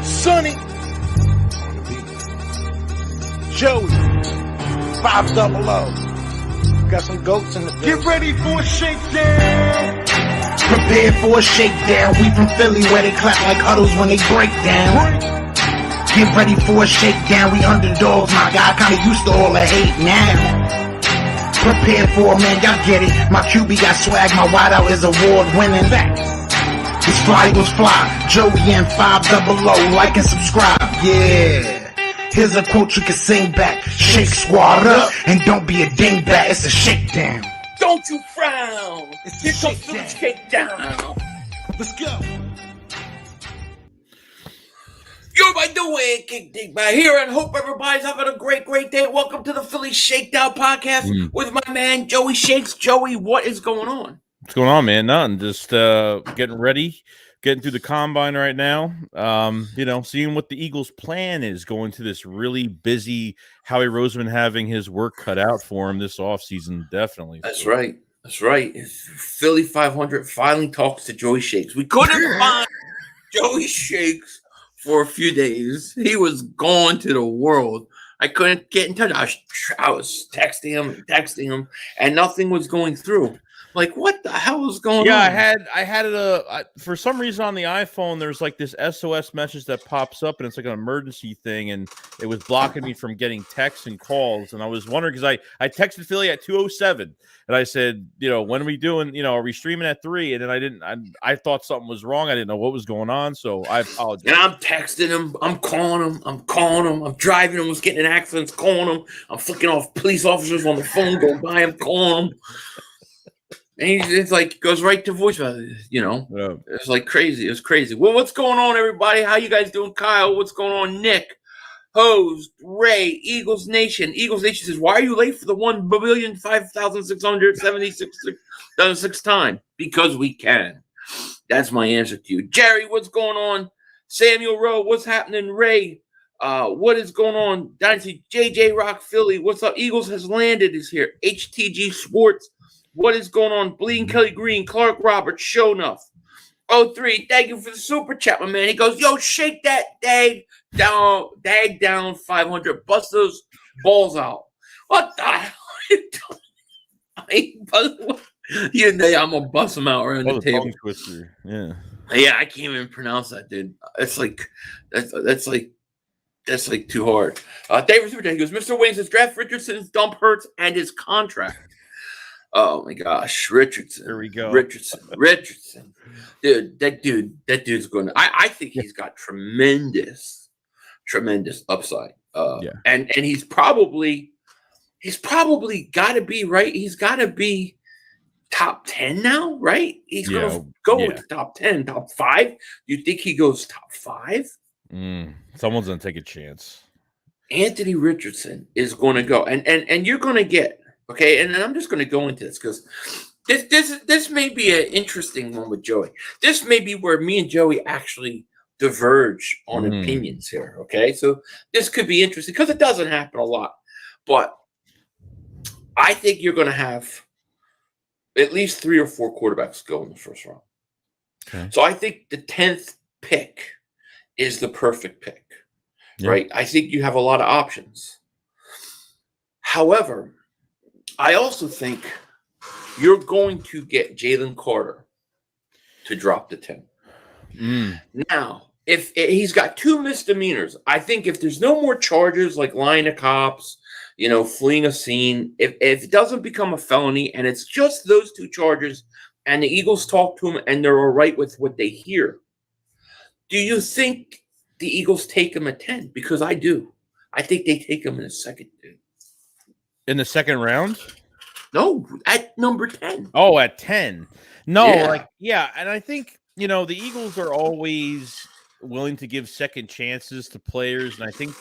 Sonny, Joey, 500. Got some goats in the building. Get ready for a shakedown. Prepare for a shakedown. We from Philly where they clap like huddles when they break down. Get ready for a shakedown. We underdogs, my guy. Kinda used to all the hate now. Prepare for it, man. Y'all get it. My QB got swag. My wideout is award winning. His fly was fly. Joey and 500. Like and subscribe. Yeah. Here's a quote you can sing back. Shake squad up and don't be a dingbat. It's a shakedown. Don't you frown. Here comes the shakedown. Let's go. Yo, by the way, Dingbat here, and hope everybody's having a great day. Welcome to the Philly Shakedown podcast with my man JoeyShakes. Joey, what is going on? What's going on, man? Nothing. Just getting ready, getting through the combine right now. Seeing what the Eagles' plan is going to this really busy Howie Roseman having his work cut out for him this offseason. Definitely. That's right. Philly 500 finally talks to JoeyShakes. We couldn't find JoeyShakes for a few days. He was gone to the world. I couldn't get in touch. I was texting him, and nothing was going through. Like, what the hell was going on? Yeah, I had it for some reason on the iPhone. There's like this SOS message that pops up, and it's like an emergency thing, and it was blocking me from getting texts and calls. And I was wondering because I texted Philly at 2:07, and I said, when are we doing? Are we streaming at 3? And then I thought something was wrong. I didn't know what was going on, so I apologize. And I'm texting him, I'm calling him, I'm driving him, was getting in accidents, calling him, I'm flicking off police officers on the phone, going by him, calling him. And it's like goes right to voicemail, Yeah. It's like crazy. It's crazy. Well, what's going on, everybody? How you guys doing? Kyle, what's going on? Nick, Hose, Ray, Eagles Nation. Eagles Nation says, why are you late for the 1,005,676 time? Because we can. That's my answer to you. Jerry, what's going on? Samuel Rowe, what's happening? Ray, what is going on? Dynasty, JJ Rock Philly, what's up? Eagles has landed is here. HTG Sports. What is going on? Bleeding Kelly Green, Clark Roberts, show enough. 03, thank you for the super chat, my man. He goes, yo, shake that dag down 500. Bust those balls out. What the hell are you doing? I'm going to bust them out around the table. Twister. Yeah. Yeah, I can't even pronounce that, dude. It's like, that's like too hard. David Super, he goes, Mr. Wayne says, draft Richardson's dump Hurts and his contract. Oh my gosh, Richardson. There we go. Richardson. Dude, that dude's going to I think he's got tremendous upside. And he's probably got to be right. He's got to be top 10 now, right? He's going to go with the top 10, top 5. Do you think he goes top 5? Someone's going to take a chance. Anthony Richardson is going to go, and you're going to get. Okay, and I'm just going to go into this because this may be an interesting one with Joey. This may be where me and Joey actually diverge on opinions here. Okay, so this could be interesting because it doesn't happen a lot. But I think you're going to have at least 3 or 4 quarterbacks go in the first round. Okay. So I think the 10th pick is the perfect pick, right? I think you have a lot of options. However, I also think you're going to get Jalen Carter to drop to 10. Now, if he's got 2 misdemeanors, I think if there's no more charges like lying to cops, fleeing a scene, if it doesn't become a felony and it's just those 2 charges and the Eagles talk to him and they're all right with what they hear, do you think the Eagles take him at 10? Because I do. I think they take him in a second, dude. In the second round? No, at number 10. Oh, at 10. No, and I think, the Eagles are always willing to give second chances to players, and I think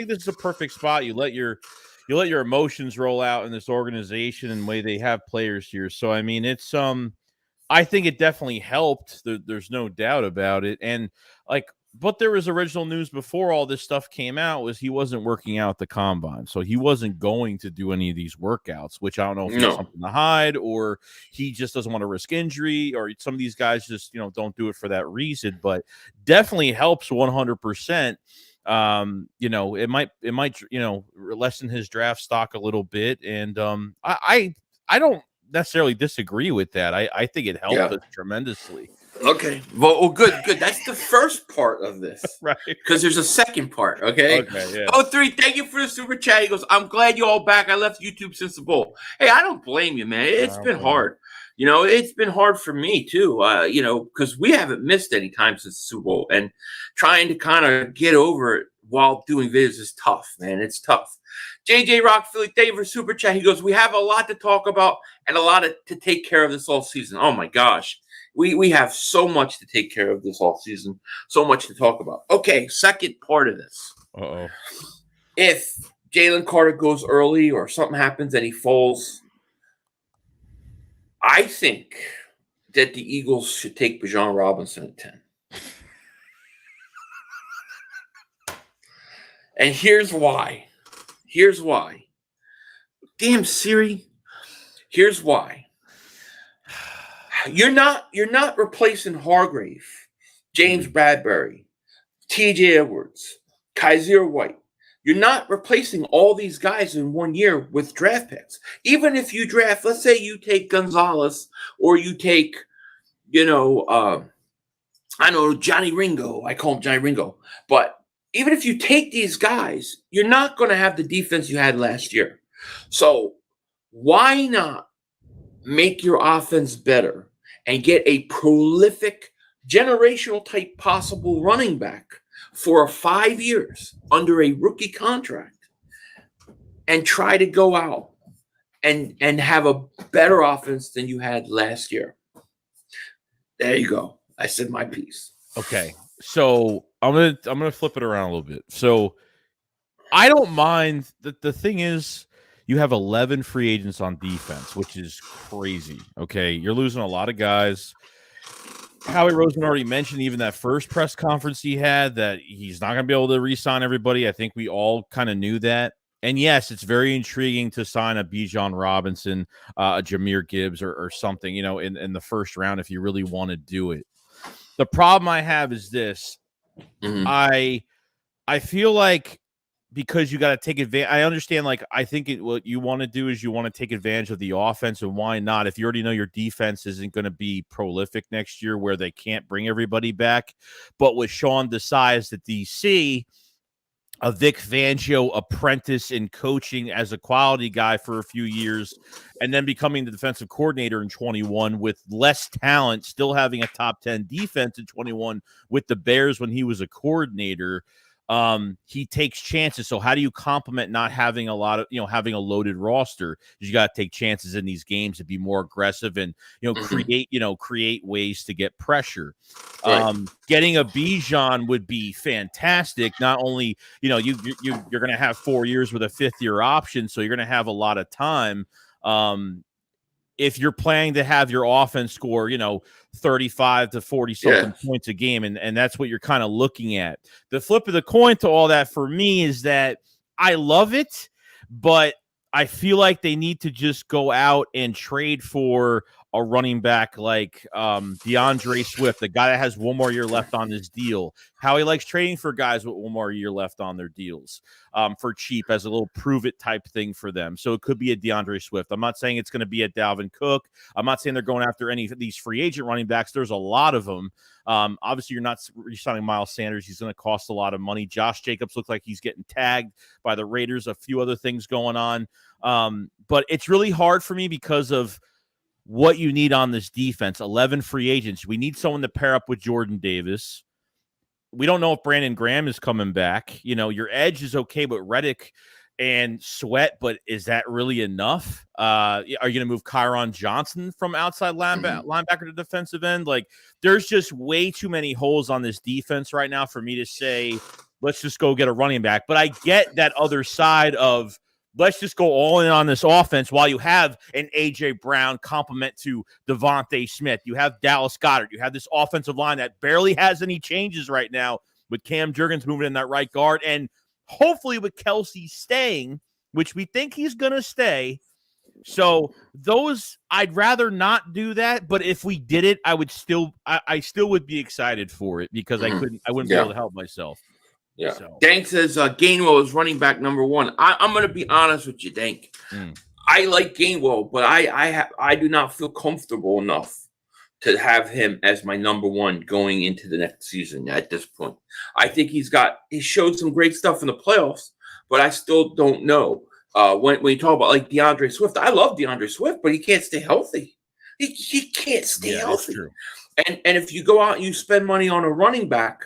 this is a perfect spot. You let your emotions roll out in this organization and the way they have players here. So I mean, it's I think it definitely helped. There's no doubt about it. And like But there was original news before all this stuff came out was he wasn't working out at the combine. So he wasn't going to do any of these workouts, which I don't know if he has something to hide or he just doesn't want to risk injury, or some of these guys just, don't do it for that reason. But definitely helps 100%. It might lessen his draft stock a little bit. And I don't necessarily disagree with that. I think it helped us tremendously. Okay. Well, good. That's the first part of this. Right. Because there's a second part, okay? Yeah. 03, thank you for the super chat. He goes, I'm glad you're all back. I left YouTube since the bowl. Hey, I don't blame you, man. It's been hard. It's been hard for me, too, because we haven't missed any time since the Super Bowl. And trying to kind of get over it while doing videos is tough, man. It's tough. JJ Rock Philly, thank you for super chat. He goes, we have a lot to talk about and a lot to take care of this all season. Oh, my gosh. We have so much to take care of this all season, so much to talk about. Okay, second part of this. Uh-oh. If Jalen Carter goes early or something happens and he falls, I think that the Eagles should take Bijan Robinson at 10. And here's why. Damn Siri. Here's why. You're not replacing Hargrave, James Bradbury, TJ Edwards, Kaiser White. You're not replacing all these guys in 1 year with draft picks. Even if you draft, let's say you take Gonzalez or you take, Johnny Ringo. I call him Johnny Ringo. But even if you take these guys, you're not going to have the defense you had last year. So why not make your offense better and get a prolific, generational type possible running back for 5 years under a rookie contract and try to go out and have a better offense than you had last year? There you go. I said my piece. Okay. So I'm gonna flip it around a little bit. So I don't mind the thing is you have 11 free agents on defense, which is crazy. Okay. You're losing a lot of guys. Howie Roseman already mentioned even that first press conference he had that he's not going to be able to re-sign everybody. I think we all kind of knew that. And yes, it's very intriguing to sign a Bijan Robinson, a Jahmyr Gibbs or something, in the first round if you really want to do it. The problem I have is this. Mm-hmm. I feel like because you got to take advantage. I understand. I think what you want to do is you want to take advantage of the offense, and why not? If you already know your defense isn't going to be prolific next year, where they can't bring everybody back, but with Sean Desai as the DC, a Vic Fangio apprentice in coaching as a quality guy for a few years, and then becoming the defensive coordinator in 21 with less talent, still having a top 10 defense in 21 with the Bears when he was a coordinator. He takes chances. So how do you complement not having a lot of, having a loaded roster? You got to take chances in these games to be more aggressive and, create ways to get pressure. Right. Getting a Bijan would be fantastic. Not only, you're going to have 4 years with a 5th-year option, so you're going to have a lot of time. If you're planning to have your offense score, 35 to 40 something points a game, and that's what you're kind of looking at. The flip of the coin to all that for me is that I love it, but I feel like they need to just go out and trade for a running back like DeAndre Swift, the guy that has 1 more year left on his deal. Howie likes trading for guys with 1 more year left on their deals for cheap as a little prove-it type thing for them. So it could be a DeAndre Swift. I'm not saying it's going to be a Dalvin Cook. I'm not saying they're going after any of these free agent running backs. There's a lot of them. Obviously, you're not re-signing Miles Sanders. He's going to cost a lot of money. Josh Jacobs looks like he's getting tagged by the Raiders. A few other things going on. But it's really hard for me because of what you need on this defense. 11 free agents. We need someone to pair up with Jordan Davis. We don't know if Brandon Graham is coming back. Your edge is okay with Reddick and Sweat, but is that really enough? Are you going to move Kyron Johnson from outside linebacker to defensive end? There's just way too many holes on this defense right now for me to say, let's just go get a running back. But I get that other side of, let's just go all in on this offense while you have an A.J. Brown complement to Devontae Smith. You have Dallas Goedert. You have this offensive line that barely has any changes right now. with Cam Jurgens moving in that right guard, and hopefully with Kelsey staying, which we think he's going to stay. So those, I'd rather not do that, but if we did it, I would still, I still would be excited for it because I wouldn't be able to help myself. Yeah. So. Dank says Gainwell is running back number 1. I'm going to be honest with you, Dank. I like Gainwell, but I do not feel comfortable enough to have him as my number 1 going into the next season at this point. I think he showed some great stuff in the playoffs, but I still don't know. When you talk about like DeAndre Swift, I love DeAndre Swift, but he can't stay healthy. He can't stay healthy. True. And if you go out and you spend money on a running back,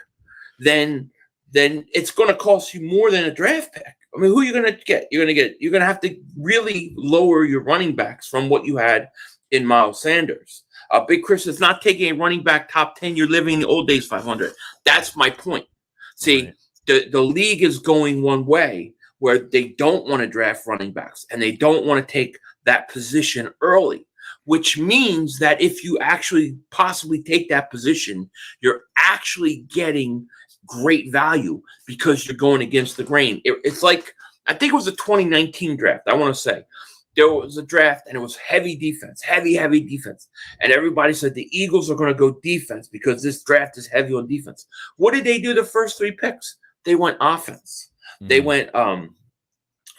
then it's going to cost you more than a draft pick. I mean, who are you going to get? You're going to have to really lower your running backs from what you had in Miles Sanders. Big Chris is not taking a running back top 10. You're living in the old days 500. That's my point. See, the league is going one way where they don't want to draft running backs and they don't want to take that position early, which means that if you actually possibly take that position, you're actually getting great value because you're going against the grain. It's like, I think it was a 2019 draft. I want to say there was a draft and it was heavy defense. And everybody said the Eagles are going to go defense because this draft is heavy on defense. What did they do the first 3 picks? They went offense. They went, why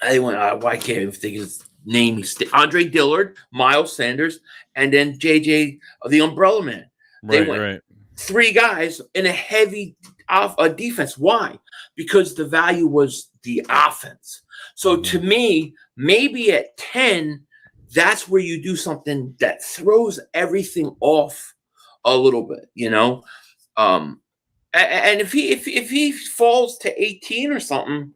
can't I even think his name? Andre Dillard, Miles Sanders, and then JJ, the Umbrella Man. They went 3 guys in a heavy defense. Why? Because the value was the offense. So to me, maybe at 10, that's where you do something that throws everything off a little bit, you know? And if he falls to 18 or something,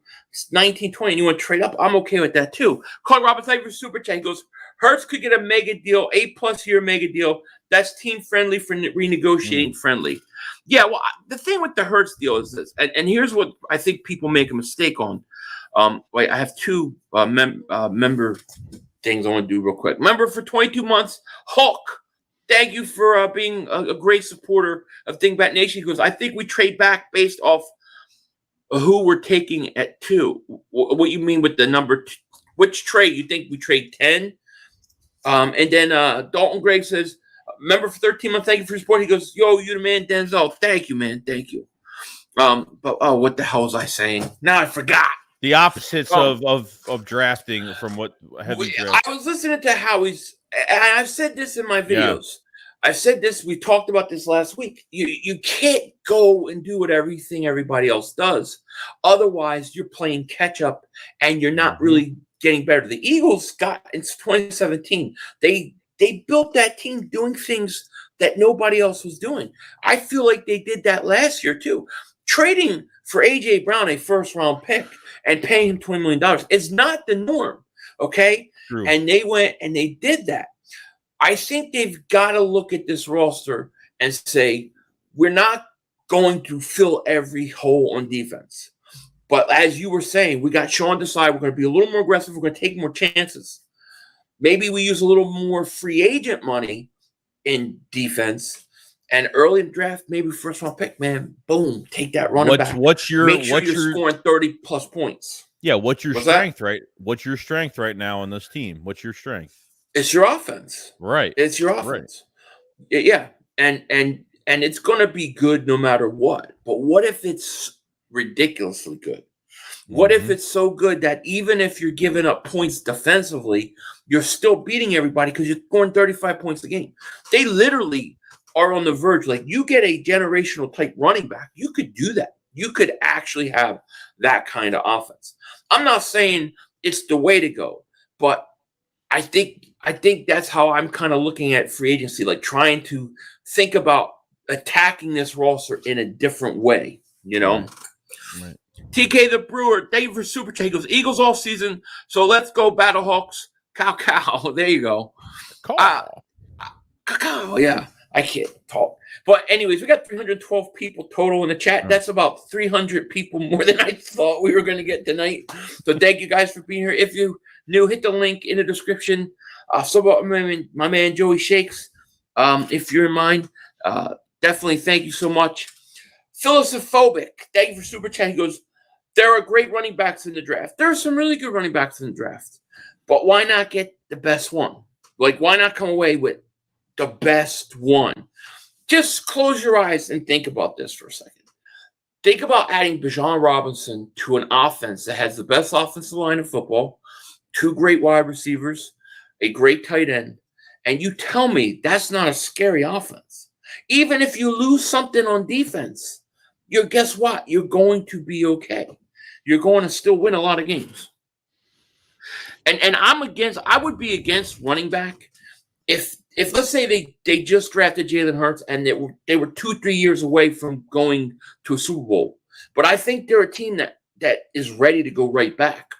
19, 20, and you want to trade up, I'm okay with that too. Carl Roberts, thank you for super chat. He goes, Hurts could get a mega deal, 8+ year mega deal. That's team friendly for renegotiating friendly. Yeah, well, the thing with the Hurts deal is this, and here's what I think people make a mistake on. Wait, I have 2 member things I want to do real quick. Member for 22 months, Hulk. Thank you for being a great supporter of Dingbat Nation. He goes, I think we trade back based off who we're taking at 2. What you mean with the number? Which trade? You think we trade 10? And then Dalton Gregg says, member for 13 months, thank you for your support. He goes, yo, you the man, Denzel. Thank you, man. Thank you. But what the hell was I saying? Now I forgot. The opposites of drafting from what heavy draft. I was listening to Howie's, and I've said this in my videos. Yeah. I've said this. We talked about this last week. You can't go and do what everybody else does. Otherwise, you're playing catch up, and you're not really getting better. The Eagles got in 2017. They built that team doing things that nobody else was doing. I feel like they did that last year too. Trading for A.J. Brown, a first-round pick, and paying him $20 million is not the norm, okay? True. And they went and they did that. I think they've got to look at this roster and say, we're not going to fill every hole on defense. But as you were saying, we got Sean Desai. We're going to be a little more aggressive. We're going to take more chances. Maybe we use a little more free agent money in defense. And early in the draft, maybe first-round pick, man, boom, take that running back. Make sure you're scoring 30-plus points. Yeah, what's your strength, right? What's your strength right now on this team? What's your strength? It's your offense. Right. It's your offense. Right. Yeah. And it's going to be good no matter what. But what if it's ridiculously good? What if it's so good that even if you're giving up points defensively, you're still beating everybody because you're scoring 35 points a game? They literally are on the verge. Like, you get a generational type running back, you could do that. You could actually have that kind of offense. I'm not saying it's the way to go, but I think that's how I'm kind of looking at free agency, like trying to think about attacking this roster in a different way, you know? Right. TK the Brewer, thank you for super chat. He goes, Eagles all season, so let's go Battlehawks. Cow. There you go. Cow. Yeah, I can't talk. But anyways, we got 312 people total in the chat. That's about 300 people more than I thought we were going to get tonight. So thank you guys for being here. If you new, hit the link in the description. So about my man Joey Shakes. If you're in mine, definitely thank you so much. Philosophobic. Thank you for super chat. He goes, there are great running backs in the draft. There are some really good running backs in the draft. But why not get the best one? Like, why not come away with the best one? Just close your eyes and think about this for a second. Think about adding Bijan Robinson to an offense that has the best offensive line in football, 2 great wide receivers, a great tight end, and you tell me that's not a scary offense. Even if you lose something on defense, guess what? You're going to be okay. You're going to still win a lot of games. And I would be against running back if let's say they just drafted Jalen Hurts and they were 2-3 years away from going to a Super Bowl. But I think they're a team that is ready to go right back,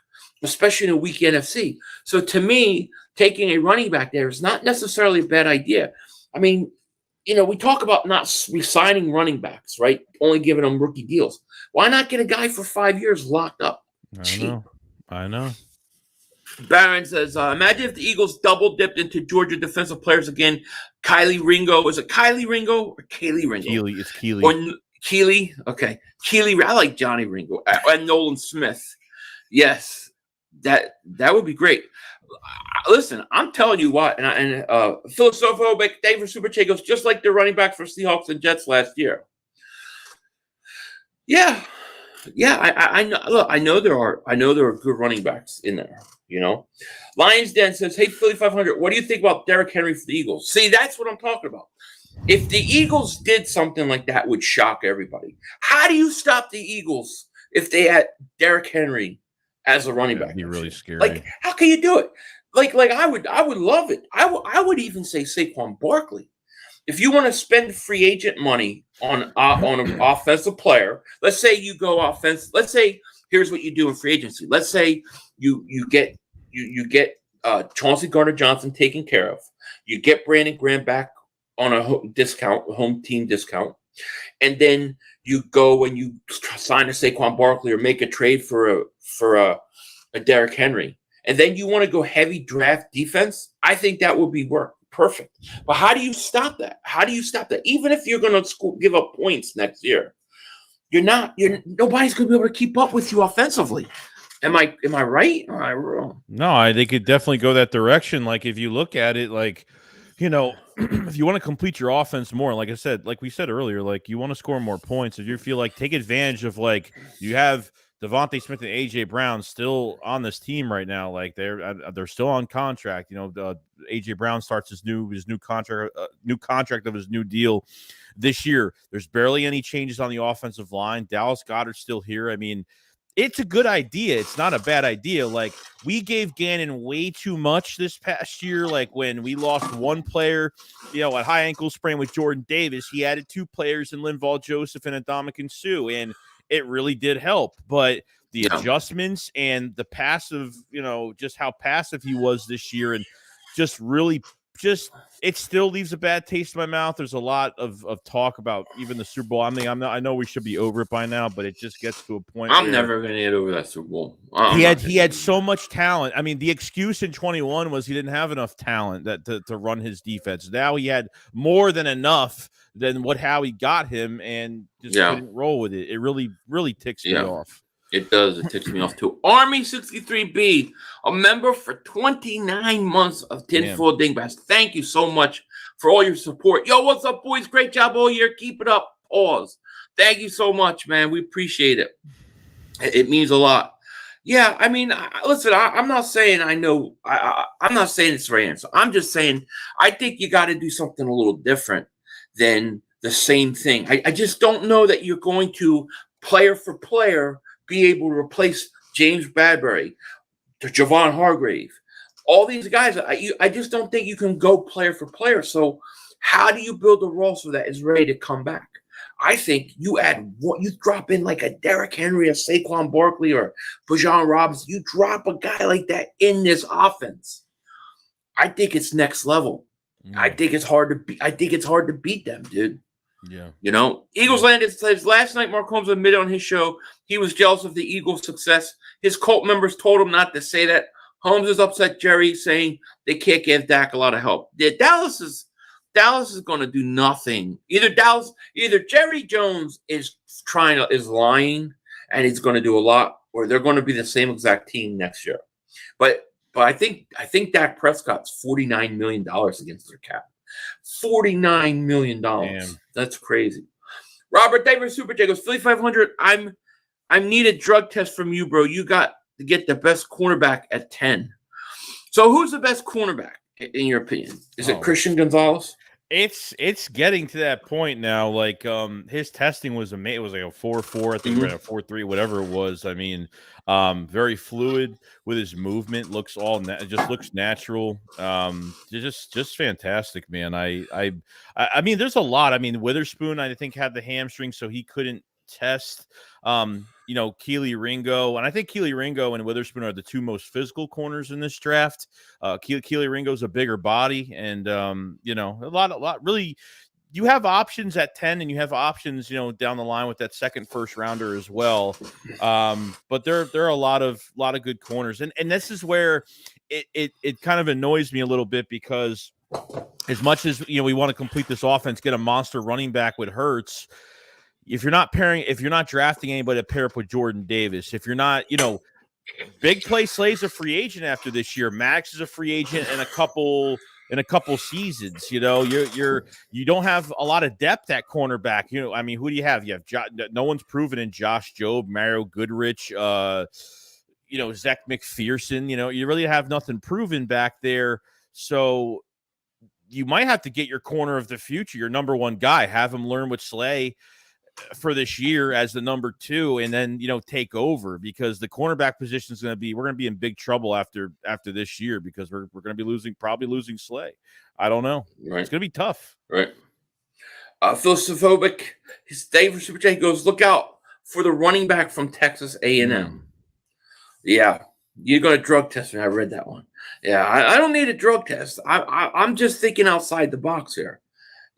especially in a weak NFC. So to me, taking a running back there is not necessarily a bad idea. I mean, we talk about not re-signing running backs, right? Only giving them rookie deals. Why not get a guy for 5 years locked up? I know. Barron says, imagine if the Eagles double dipped into Georgia defensive players again. Kylie Ringo. Is it Kylie Ringo or Kaylee Ringo? Keely. It's Keely. Or Keely? Okay. Keely. I like Johnny Ringo. And Nolan Smith. Yes. That would be great. Listen, I'm telling you what, and Philosophobic, David Super Chagos, just like the running back for Seahawks and Jets last year. Yeah. I know. Look, I know there are good running backs in there. Lions Den says, "Hey, Philly 500, what do you think about Derrick Henry for the Eagles?" See, that's what I'm talking about. If the Eagles did something like that, it would shock everybody. How do you stop the Eagles if they had Derrick Henry as a running back? That'd be really scary. Like, how can you do it? Like I would love it. I would even say Saquon Barkley. If you want to spend free agent money on an offensive player, let's say you go offense. Let's say here's what you do in free agency. Let's say you get Chauncey Gardner-Johnson taken care of. You get Brandon Graham back on a home team discount, and then you go and you sign a Saquon Barkley or make a trade for a Derrick Henry, and then you want to go heavy draft defense. I think that would be perfect. But how do you stop that? Even if you're going to give up points next year, nobody's going to be able to keep up with you offensively. Am I right? Or am I wrong? No, they could definitely go that direction. Like if you look at it, like, if you want to complete your offense more, like I said, like we said earlier, like you want to score more points. If you feel like take advantage of, like, you have Devontae Smith and AJ Brown still on this team right now, like they're still on contract. AJ Brown starts his new contract of his new deal this year. There's barely any changes on the offensive line. Dallas Goedert's still here. I mean, it's a good idea. It's not a bad idea. Like, we gave Gannon way too much this past year. Like, when we lost one player, at high ankle sprain with Jordan Davis, he added 2 players in Linval Joseph and Ndamukong Suh, and it really did help. But the adjustments and the passive, just how passive he was this year, and it still leaves a bad taste in my mouth. There's a lot of talk about even the Super Bowl. I mean, I know we should be over it by now, but it just gets to a point. I'm never going to get over that Super Bowl. He had so much talent. I mean, the excuse in 21 was he didn't have enough talent to run his defense. Now he had more than enough than how he got him, and just couldn't roll with it. It really, really ticks me off. It does. It ticks me off too. Army 63B, a member for 29 months of Tinfoil Dingbats. Thank you so much for all your support. Yo, what's up, boys? Great job all year. Keep it up. Pause. Thank you so much, man. We appreciate it. It means a lot. Yeah, I mean, listen, I'm not saying I know. I'm not saying it's the right answer. I'm just saying I think you got to do something a little different than the same thing. I just don't know that you're going to, player for player, be able to replace James Bradbury, Javon Hargrave, all these guys. I just don't think you can go player for player. So how do you build a roster that is ready to come back? I think you drop in like a Derrick Henry, a Saquon Barkley, or Bijan Robinson. You drop a guy like that in this offense. I think it's next level. I think it's hard to beat them, dude. Yeah. Eagles Landed says last night Mark Holmes admitted on his show he was jealous of the Eagles' success. His cult members told him not to say that. Holmes is upset, Jerry, saying they can't give Dak a lot of help. Dallas is Dallas is going to do nothing. Either Jerry Jones is lying and he's going to do a lot, or they're going to be the same exact team next year. But I think Dak Prescott's $49 million against their cap. $49 million. That's crazy. Robert Davis Super J goes, Philly 500. I need a drug test from you, bro. You got to get the best cornerback at 10. So who's the best cornerback in your opinion? Is it Christian Gonzalez? It's getting to that point now. Like his testing was amazing. It was like a 4.4, I think he ran a 4.3, whatever it was. I mean, very fluid with his movement. Looks just looks natural. Just fantastic, man. I mean, there's a lot. I mean, Witherspoon, I think, had the hamstring, so he couldn't test. Keely Ringo, and I think Keely Ringo and Witherspoon are the two most physical corners in this draft. Keely Ringo's a bigger body, and a lot. Really, you have options at 10, and you have options, down the line with that second first rounder as well. But there are a lot of good corners, and this is where it kind of annoys me a little bit, because as much as we want to complete this offense, get a monster running back with Hurts. If you're not drafting anybody to pair up with Jordan Davis, if you're not, Big Play Slay's a free agent after this year. Max is a free agent in a couple seasons. You don't have a lot of depth at cornerback. I mean, who do you have? You have no one's proven in Josh Jobe, Mario Goodrich, Zach McPherson. You really have nothing proven back there. So you might have to get your corner of the future, your number one guy, have him learn with Slay for this year as the number 2, and then take over, because the cornerback position is we're going to be in big trouble after this year, because we're going to be probably losing Slay. I don't know. Right. It's going to be tough. Right. Philosophobic. His Dave Super J goes, look out for the running back from Texas A&M. Yeah, you're going to drug test me. I read that one. Yeah, I don't need a drug test. I'm just thinking outside the box here.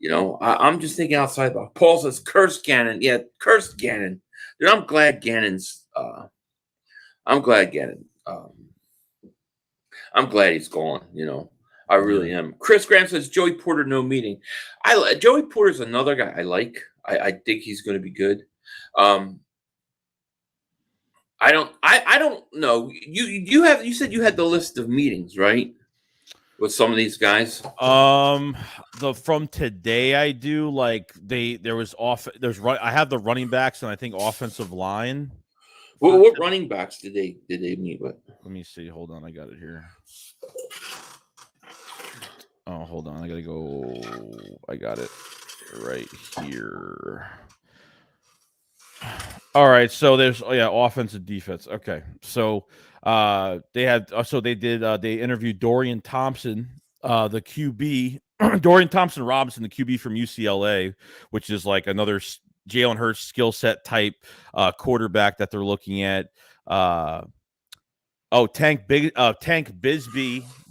I'm just thinking outside the box. Paul says, curse Gannon. Yeah, curse Gannon. Dude, I'm glad Gannon's I'm glad he's gone, I really am. Chris Graham says, Joey Porter, no meeting. Joey Porter's another guy I like. I think he's going to be good. I don't know. You said you had the list of meetings, right? With some of these guys, from today I do. Like I have the running backs and I think offensive line. Well, what running backs did they meet with? Let me see. Hold on, I got it here. Oh, hold on, I gotta go. I got it right here. All right, so there's offensive defense. Okay, so they interviewed Dorian Thompson, the QB, Dorian Thompson Robinson, the QB from UCLA, which is like another Jalen Hurts skill set type quarterback that they're looking at. Tank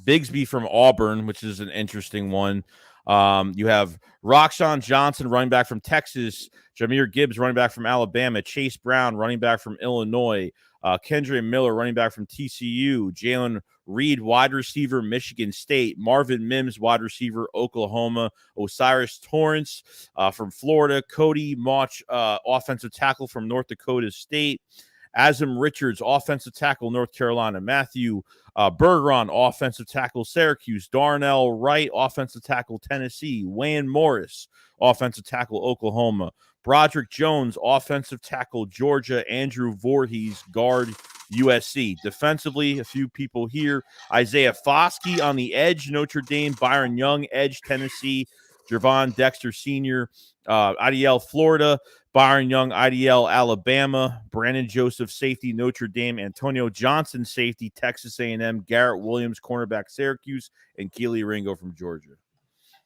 Bigsby from Auburn, which is an interesting one. You have Roxon Johnson, running back from Texas, Jahmyr Gibbs, running back from Alabama, Chase Brown, running back from Illinois, Kendre Miller, running back from TCU, Jalen Reed, wide receiver, Michigan State, Marvin Mims, wide receiver, Oklahoma, Osiris Torrance from Florida, Cody Mauch, offensive tackle from North Dakota State, Azim Richards, offensive tackle, North Carolina, Matthew Bergeron, offensive tackle, Syracuse, Darnell Wright, offensive tackle, Tennessee, Wayne Morris, offensive tackle, Oklahoma, Broderick Jones, offensive tackle, Georgia, Andrew Voorhees, guard, USC. Defensively, a few people here. Isaiah Foskey on the edge, Notre Dame, Byron Young, edge, Tennessee, Jervon Dexter Sr., IDL, Florida, Byron Young, IDL, Alabama, Brandon Joseph, safety, Notre Dame, Antonio Johnson, safety, Texas A&M, Garrett Williams, cornerback, Syracuse, and Keely Ringo from Georgia.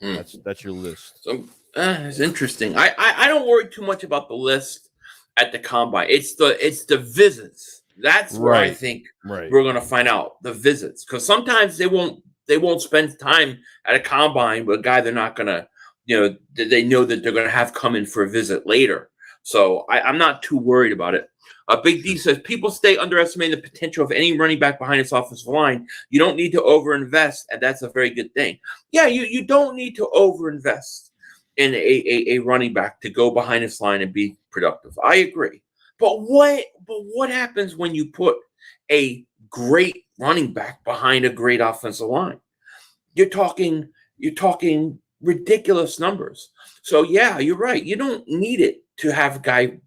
That's your list. So it's interesting. I don't worry too much about the list at the combine. It's the visits. That's where I think we're going to find out the visits, because sometimes they won't spend time at a combine with a guy they're not going to, they know that they're going to have come in for a visit later. So I'm not too worried about it. Big D says people stay underestimating the potential of any running back behind its offensive line. You don't need to overinvest, and that's a very good thing. Yeah, you don't need to overinvest in a running back to go behind its line and be productive. I agree. But what happens when you put a great running back behind a great offensive line? You're talking ridiculous numbers. So yeah, you're right. You don't need it to have a guy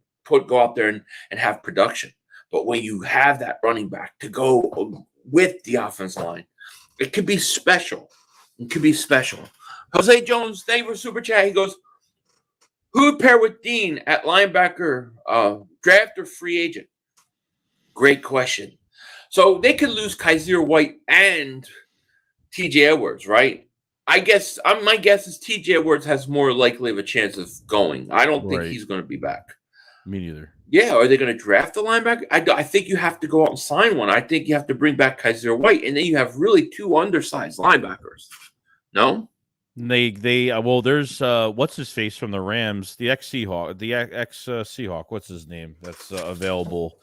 go out there and have production. But when you have that running back to go with the offensive line, it could be special. It could be special. Jose Jones, thank you for Super Chat. He goes, who would pair with Dean at linebacker, draft or free agent? Great question. So they could lose Kaiser White and TJ Edwards, right? I guess my guess is TJ Edwards has more likely of a chance of going. I don't think he's going to be back. Me neither. Yeah, are they going to draft the linebacker? I think you have to go out and sign one. I think you have to bring back Kaiser White, and then you have really two undersized linebackers. No? Well, there's what's his face from the Rams, the ex Seahawk. What's his name? That's available.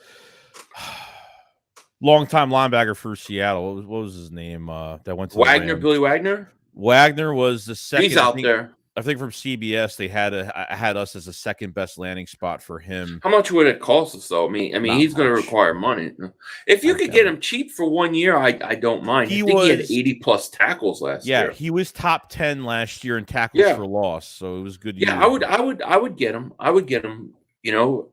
Longtime linebacker for Seattle. What was his name? That went to Wagner, Billy Wagner. Wagner was the second. He's out there. I think from CBS they had us as the second best landing spot for him. How much would it cost us though? I mean, he's going to require money. If you could get him cheap for 1 year, I don't mind. He had 80+ tackles last year. Yeah, he was top 10 last year in tackles for loss, so it was good. Yeah, I would get him. I would get him. Now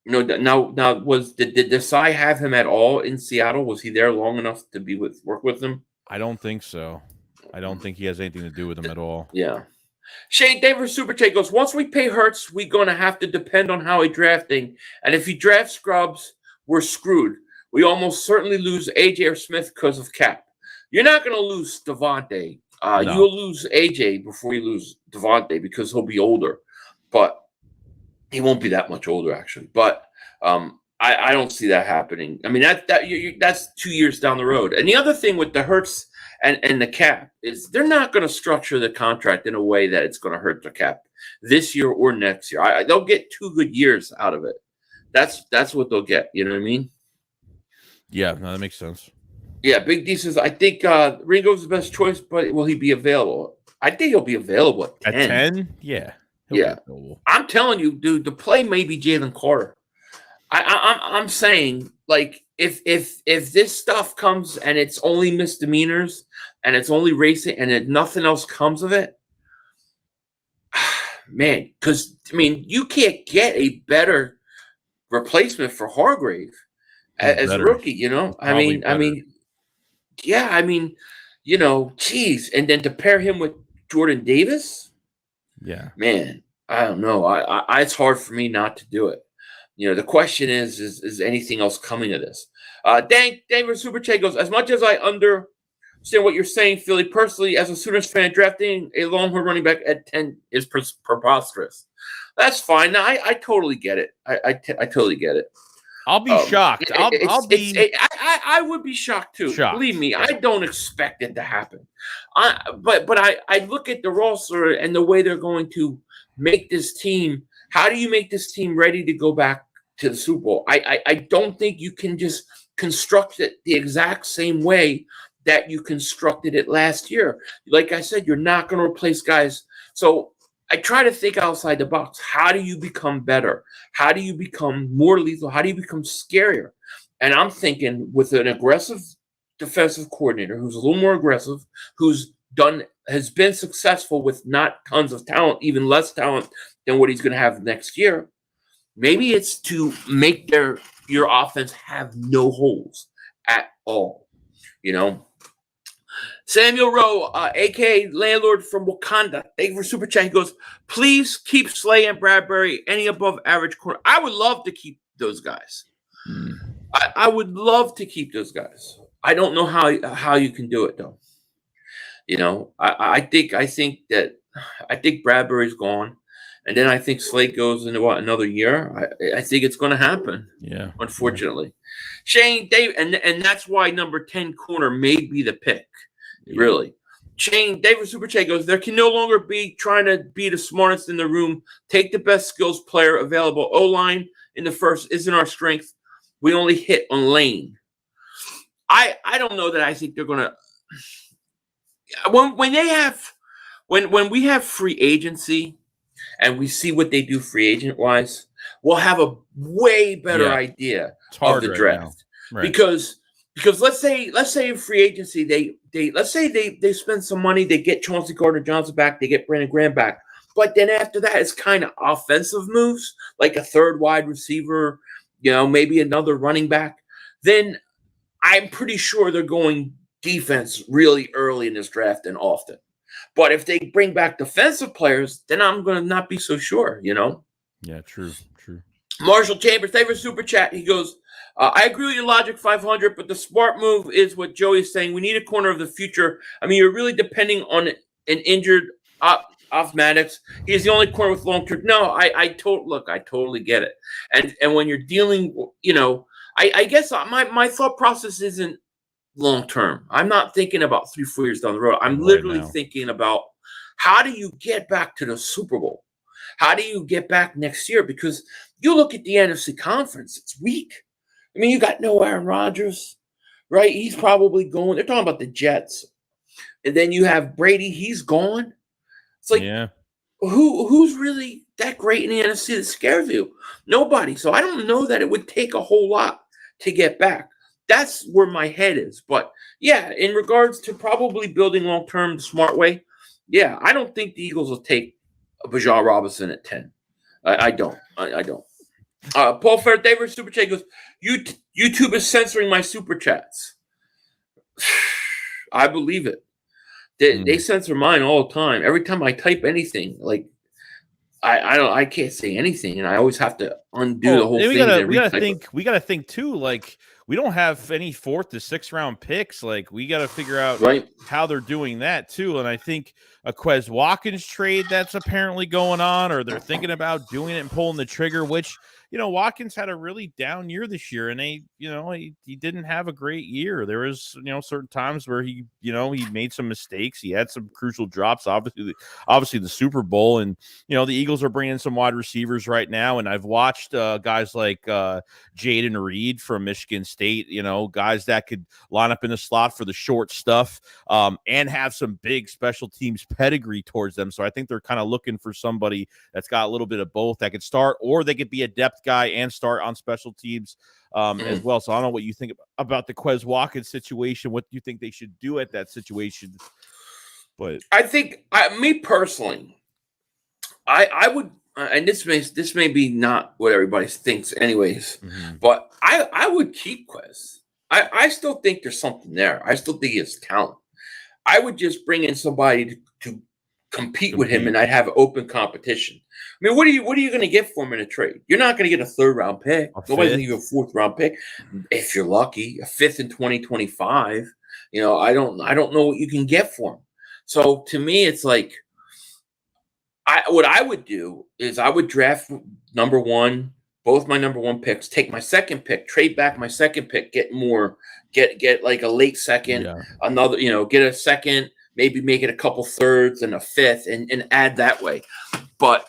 did Desai have him at all in Seattle? Was he there long enough to work with him? I don't think so. I don't think he has anything to do with him at all. Yeah. Shane Davis Super Chat goes, once we pay Hurts, we're going to have to depend on how he drafting. And if he drafts scrubs, we're screwed. We almost certainly lose AJ or Smith because of cap. You're not going to lose Devontae. No. You'll lose AJ before you lose Devontae because he'll be older. But he won't be that much older, actually. But I don't see that happening. I mean, that's 2 years down the road. And the other thing with the Hurts and the cap is they're not going to structure the contract in a way that it's going to hurt the cap this year or next year. They'll get 2 good years out of it. That's what they'll get. You know what I mean? Yeah, no, that makes sense. Yeah, Big D says, I think Ringo's the best choice, but will he be available? I think he'll be available at 10. At 10? Yeah. Yeah. I'm telling you, dude, the play may be Jalen Carter. I'm saying, like, if this stuff comes and it's only misdemeanors and it's only racing and nothing else comes of it, man, because I mean, you can't get a better replacement for Hargrave as a rookie. You know, I mean, geez, and then to pair him with Jordan Davis, yeah, man, I don't know. I it's hard for me not to do it. You know, the question is anything else coming to this? David Super Chat goes, as much as I understand what you're saying, Philly, personally, as a Sooners fan, drafting a Longhorn running back at 10 is preposterous. That's fine. I totally get it. I totally get it. I'll be shocked. I would be shocked too. Believe me, I don't expect it to happen. But I look at the roster and the way they're going to make this team. How do you make this team ready to go back to the Super Bowl? I don't think you can just construct it the exact same way that you constructed it last year. Like I said, you're not going to replace guys. So I try to think outside the box. How do you become better? How do you become more lethal? How do you become scarier? And I'm thinking with an aggressive defensive coordinator who's a little more aggressive, has been successful with not tons of talent, even less talent than what he's going to have next year. Maybe it's to make your offense have no holes at all. You know, Samuel Rowe, a.k.a. Landlord from Wakanda, thank you for Super Chat. He goes, please keep Slay and Bradbury any above average corner. I would love to keep those guys. I would love to keep those guys. I don't know how you can do it, though. You know, I think Bradbury's gone. And then I think Slate goes into another year. I think it's going to happen. Yeah, unfortunately, Shane Dave, and that's why number 10 corner may be the pick. Yeah. Really, Shane, David Superche goes, there can no longer be trying to be the smartest in the room. Take the best skills player available. O-line in the first isn't our strength. We only hit on lane. I don't know that I think they're going to – when we have free agency and we see what they do free agent-wise, we'll have a way better idea of the draft. Right. Because let's say in free agency they spend some money, they get Chauncey Gardner-Johnson back, they get Brandon Graham back, but then after that it's kind of offensive moves, like a third wide receiver, maybe another running back. Then I'm pretty sure they're going defense really early in this draft and often. But if they bring back defensive players, then I'm going to not be so sure. Yeah, true. Marshall Chambers, favorite super chat. He goes, I agree with your logic, 500, but the smart move is what Joey is saying. We need a corner of the future. I mean, you're really depending on an injured off Maddox. He's the only corner with long term. No, I totally get it. And when you're dealing, I guess my thought process isn't long term. I'm not thinking about 3-4 years down the road. I'm literally thinking about how do you get back to the Super Bowl? How do you get back next year? Because you look at the NFC conference, it's weak. I mean, you got no Aaron Rodgers, right? He's probably going. They're talking about the Jets. And then you have Brady. He's gone. It's like, who's really that great in the NFC that scares you? Nobody. So I don't know that it would take a whole lot to get back. That's where my head is. But, yeah, in regards to probably building long-term the smart way, yeah, I don't think the Eagles will take Bijan Robinson at 10. I don't. I don't. Paul Fair, David Super Chat goes, YouTube is censoring my super chats. I believe it. They censor mine all the time. Every time I type anything, like I can't say anything, and I always have to undo the whole thing. We gotta think too. Like, we don't have any 4th to 6th round picks. Like, we got to figure out how they're doing that too. And I think a Quez Watkins trade that's apparently going on, or they're thinking about doing it and pulling the trigger, which, Watkins had a really down year this year, and he didn't have a great year. There was, certain times where he made some mistakes. He had some crucial drops, obviously the Super Bowl, and, the Eagles are bringing in some wide receivers right now. And I've watched guys like Jaden Reed from Michigan State, guys that could line up in the slot for the short stuff, and have some big special teams pedigree towards them. So I think they're kind of looking for somebody that's got a little bit of both that could start, or they could be a depth guy and start on special teams as well. So I don't know what you think about the Quez Watkins situation. What do you think they should do at that situation? But I think, me personally, I would, and this may be not what everybody thinks anyways, but I would keep Quez. I still think there's something there. I still think he has talent. I would just bring in somebody to compete with him, and I'd have open competition. I mean, what are you going to get for him in a trade? You're not going to get a 3rd round pick. Nobody's going to give you a 4th round pick. If you're lucky, a 5th in 2025. I don't know what you can get for him. So to me, it's like, what I would do is I would draft number 1, both my number 1 picks, take my 2nd pick, trade back my 2nd pick, get more, get like a late 2nd, another, get a 2nd, maybe make it a couple 3rds and a 5th, and add that way. But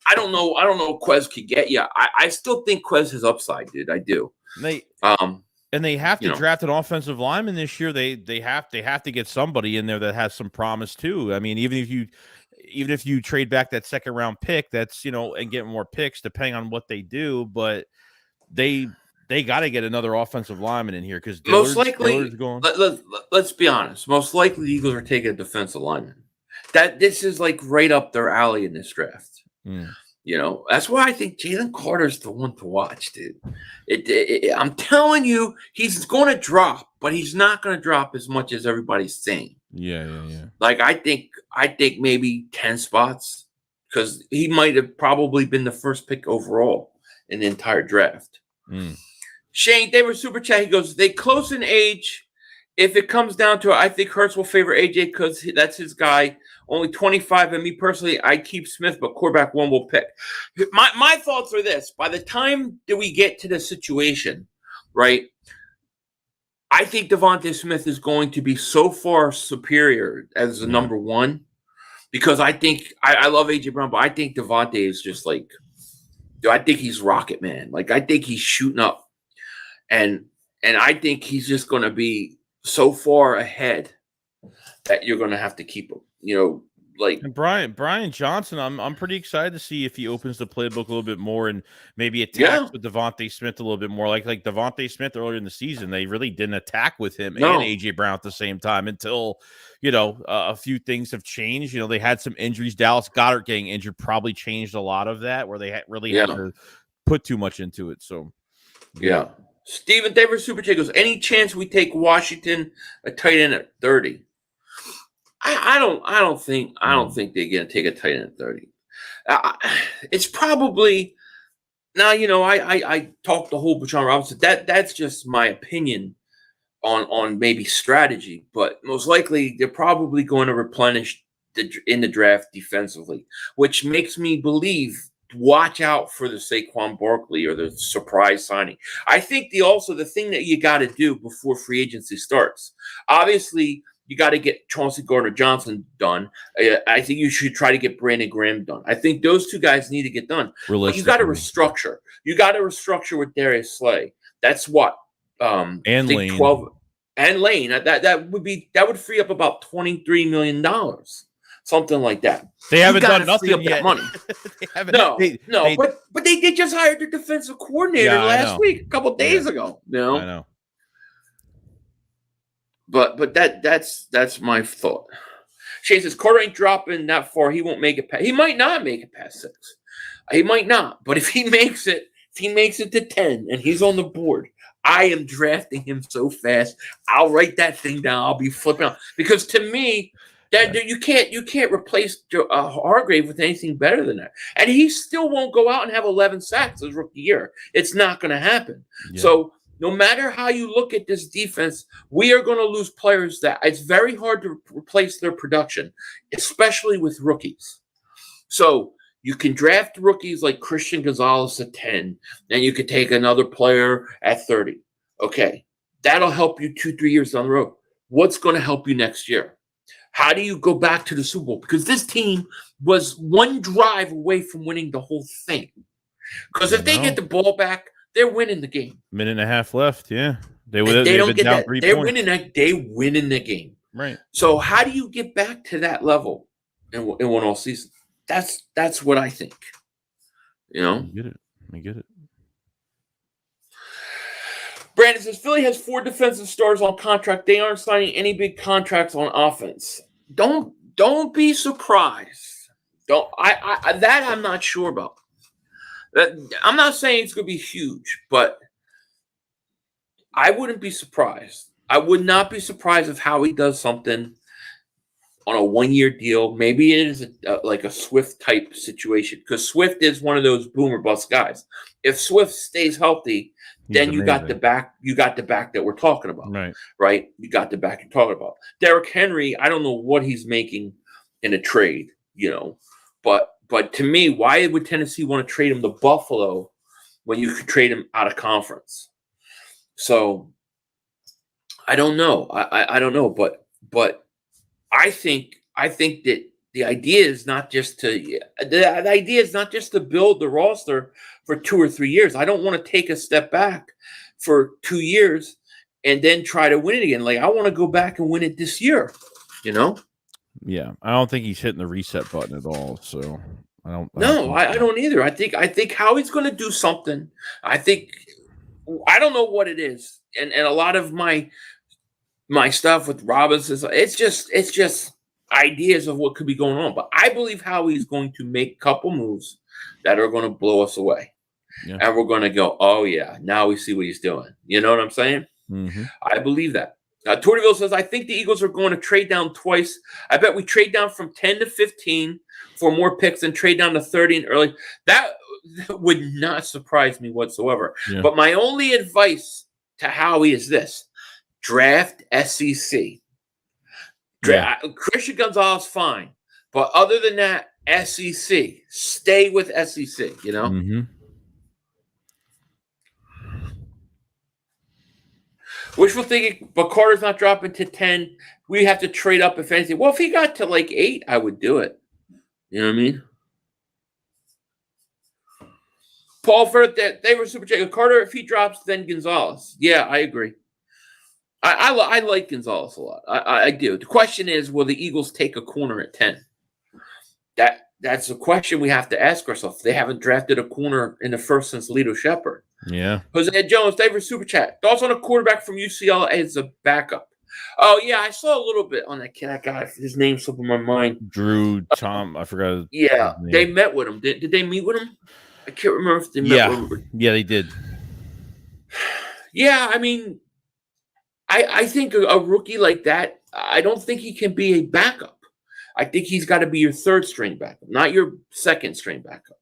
I don't know what Quez could get you. I still think Quez has upside, dude. I do. They have to draft an offensive lineman this year. They have to get somebody in there that has some promise too. I mean, even if you trade back that 2nd round pick, that's, and get more picks depending on what they do, but they got to get another offensive lineman in here, because most likely, let's be honest, most likely the Eagles are taking a defensive lineman. This is like right up their alley in this draft. That's why I think Jalen Carter's the one to watch, dude. I'm telling you, he's going to drop, but he's not going to drop as much as everybody's saying. Yeah. Like, I think maybe 10 spots, because he might have probably been the first pick overall in the entire draft. Shane David Super Chat, he goes, they close in age. If it comes down to it, I think Hurts will favor AJ because that's his guy. Only 25, and me personally, I keep Smith, but quarterback 1 will pick. My thoughts are this. By the time that we get to the situation, right, I think Devontae Smith is going to be so far superior as the number one because I think I love AJ Brown, but I think Devontae is just like, dude, I think he's Rocket Man. Like I think he's shooting up, and I think he's just going to be so far ahead that you're going to have to keep him. You know, like and Brian Johnson, I'm pretty excited to see if he opens the playbook a little bit more and maybe attacks with Devontae Smith a little bit more. Like Devontae Smith earlier in the season, they really didn't attack with him and AJ Brown at the same time until a few things have changed. You know, they had some injuries. Dallas Goedert getting injured probably changed a lot of that, where they really had to put too much into it. So yeah. Steven Davis Super Chat goes, any chance we take Washington a tight end at 30? I don't think they're gonna take a tight end at 30. It's probably now. I talked the whole Bijan Robinson. That's just my opinion on maybe strategy, but most likely they're probably going to replenish in the draft defensively, which makes me believe. Watch out for the Saquon Barkley or the surprise signing. I think the thing that you got to do before free agency starts, obviously. You got to get Chauncey Gardner-Johnson done. I think you should try to get Brandon Graham done. I think those two guys need to get done. But you got to restructure. You got to restructure with Darius Slay. That's what. And Lane. 12 and Lane. That would free up about $23 million, something like that. They haven't done nothing yet. That money. But they just hired their defensive coordinator last week, a couple days ago. I know. But that's my thought. Shane says Carter ain't dropping that far. He won't make it past. He might not make it past 6. He might not. But if he makes it to 10 and he's on the board, I am drafting him so fast. I'll write that thing down. I'll be flipping out because to me, you can't replace Hargrave with anything better than that. And he still won't go out and have 11 sacks his rookie year. It's not going to happen. Yeah. So. No matter how you look at this defense, we are going to lose players that it's very hard to replace their production, especially with rookies. So you can draft rookies like Christian Gonzalez at 10, and you could take another player at 30. Okay, that'll help you 2-3 years down the road. What's going to help you next year? How do you go back to the Super Bowl? Because this team was one drive away from winning the whole thing. Because if they get the ball back, they're winning the game. Minute and a half left. Yeah, they don't get that. They're winning that. They win in the game. Right. So how do you get back to that level in one all season? That's what I think. I get it. Brandon says Philly has 4 defensive stars on contract. They aren't signing any big contracts on offense. Don't be surprised. I'm not sure about. I'm not saying it's going to be huge, but I wouldn't be surprised. I would not be surprised if Howie does something on a 1-year deal. Maybe it is like a Swift type situation because Swift is one of those boom or bust guys. If Swift stays healthy, then you got the back. You got the back that we're talking about, right? You got the back you're talking about. Derrick Henry, I don't know what he's making in a trade, But to me, why would Tennessee want to trade him to Buffalo when you could trade him out of conference? So I don't know. I don't know, but I think that the idea is not just to build the roster for 2 or 3 years. I don't want to take a step back for 2 years and then try to win it again. Like I want to go back and win it this year. Yeah, I don't think he's hitting the reset button at all. So I don't either. I think Howie's going to do something. I don't know what it is, and a lot of my stuff with Robinson, it's just ideas of what could be going on. But I believe Howie's going to make a couple moves that are going to blow us away, and we're going to go, oh yeah, now we see what he's doing. You know what I'm saying? Mm-hmm. I believe that. Tortiville says, I think the Eagles are going to trade down twice. I bet we trade down from 10 to 15 for more picks and trade down to 30 and early. That would not surprise me whatsoever. Yeah. But my only advice to Howie is this. Draft SEC. Christian Gonzalez, fine. But other than that, SEC. Stay with SEC, Mm-hmm. Wishful thinking, but Carter's not dropping to 10. We have to trade up if anything. Well, if he got to like 8, I would do it. You know what I mean? Paul Firth, they were super check. Carter, if he drops, then Gonzalez. Yeah, I agree. I like Gonzalez a lot. I do. The question is, will the Eagles take a corner at 10? That's a question we have to ask ourselves. They haven't drafted a corner in the first since Lito Shepherd. Yeah. Jose Jones, David Super Chat. Thoughts on a quarterback from UCLA as a backup? Oh, yeah, I saw a little bit on that kid. That guy, his name slipped in my mind. Drew, Tom, I forgot. Yeah, they met with him. Did they meet with him? I can't remember if they met with him. Yeah, they did. Yeah, I mean, I think a rookie like that, I don't think he can be a backup. I think he's got to be your third string backup, not your second string backup.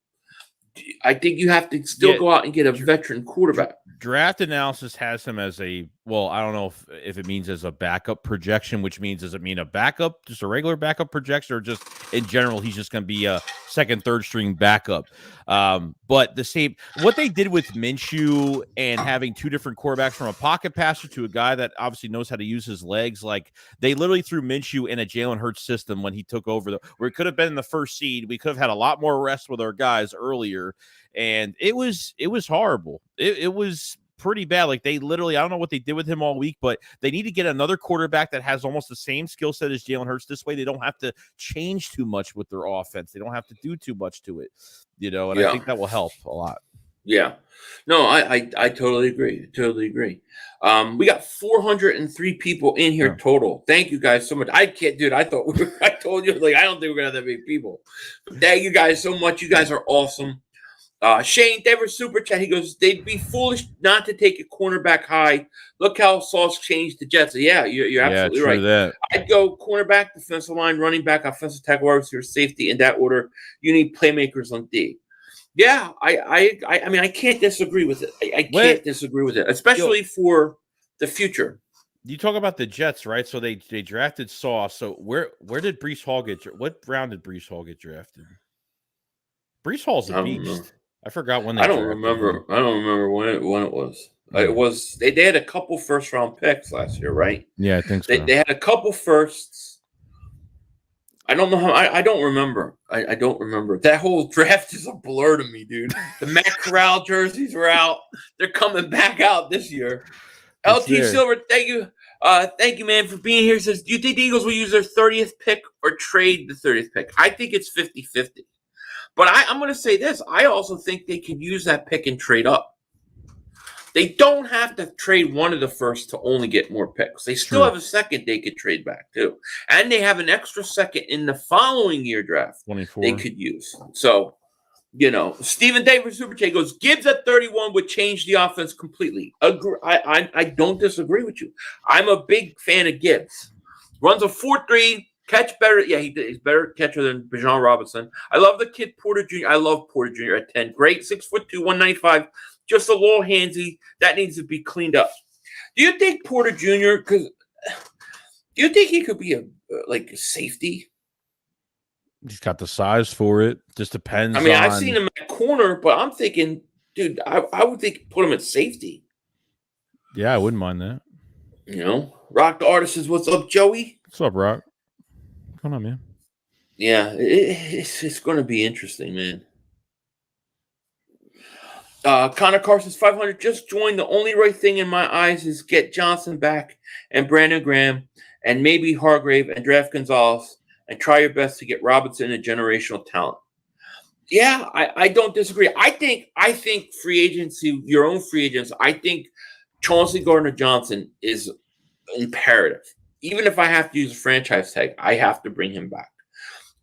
I think you have to still go out and get a veteran quarterback. Draft analysis has him as I don't know if it means as a backup projection, which means, does it mean a backup, just a regular backup projection, or just in general, he's just going to be a second, third string backup. But the same, what they did with Minshew and having two different quarterbacks, from a pocket passer to a guy that obviously knows how to use his legs, like they literally threw Minshew in a Jalen Hurts system when he took over, where it could have been in the first seed. We could have had a lot more rest with our guys earlier. And it was horrible. It was pretty bad. Like, they literally, I don't know what they did with him all week, but they need to get another quarterback that has almost the same skill set as Jalen Hurts. This way they don't have to change too much with their offense. They don't have to do too much to it, and I think that will help a lot. Yeah. No, I totally agree. Totally agree. We got 403 people in here total. Thank you guys so much. I can't, dude. I told you, like, I don't think we're gonna have that many people. But thank you guys so much. You guys are awesome. Shane Dever super chat. He goes, they'd be foolish not to take a cornerback high. Look how Sauce changed the Jets. Yeah, you're absolutely right. That. I'd go cornerback, defensive line, running back, offensive tackle, wide receiver, safety, in that order. You need playmakers on D. Yeah, I mean, I can't disagree with it. I can't disagree with it, especially for the future. You talk about the Jets, right? So they drafted Sauce. So where did Breece Hall get? What round did Breece Hall get drafted? Breece Hall's a beast. I forgot when they. I don't remember when it was. It was they had a couple first round picks last year, right? Yeah, I think so. They had a couple firsts. I don't know how. I don't remember. I don't remember. That whole draft is a blur to me, dude. The Matt Corral jerseys were out. They're coming back out this year. LT Silver, thank you. Thank you, man, for being here. Says, do you think the Eagles will use their 30th pick or trade the 30th pick? I think it's 50-50. But I'm going to say this. I also think they could use that pick and trade up. They don't have to trade one of the first to only get more picks. They still have a second they could trade back, too. And they have an extra second in the following year draft 24. They could use. So, Stephen Davis Super Chat goes, Gibbs at 31 would change the offense completely. I don't disagree with you. I'm a big fan of Gibbs. Runs a 4.3. Catch better. Yeah, he's better catcher than Bijan Robinson. I love the kid Porter Jr. I love Porter Jr. at 10. Great, 6'2", 195. Just a little handsy. That needs to be cleaned up. Do you think Porter Jr. Do you think he could be a safety? He's got the size for it. Just depends. I mean, I've seen him at corner, but I'm thinking, dude, I would think put him at safety. Yeah, I wouldn't mind that. Rock the Artist says, "What's up, Joey?" What's up, Rock? Come on, man. Yeah, it's going to be interesting, man. Connor Carson's 500 just joined. The only right thing in my eyes is get Johnson back and Brandon Graham and maybe Hargrave and draft Gonzalez and try your best to get Robinson a generational talent. Yeah, I don't disagree. I think free agency, your own free agents, I think Chauncey Gardner-Johnson is imperative. Even if I have to use a franchise tag, I have to bring him back.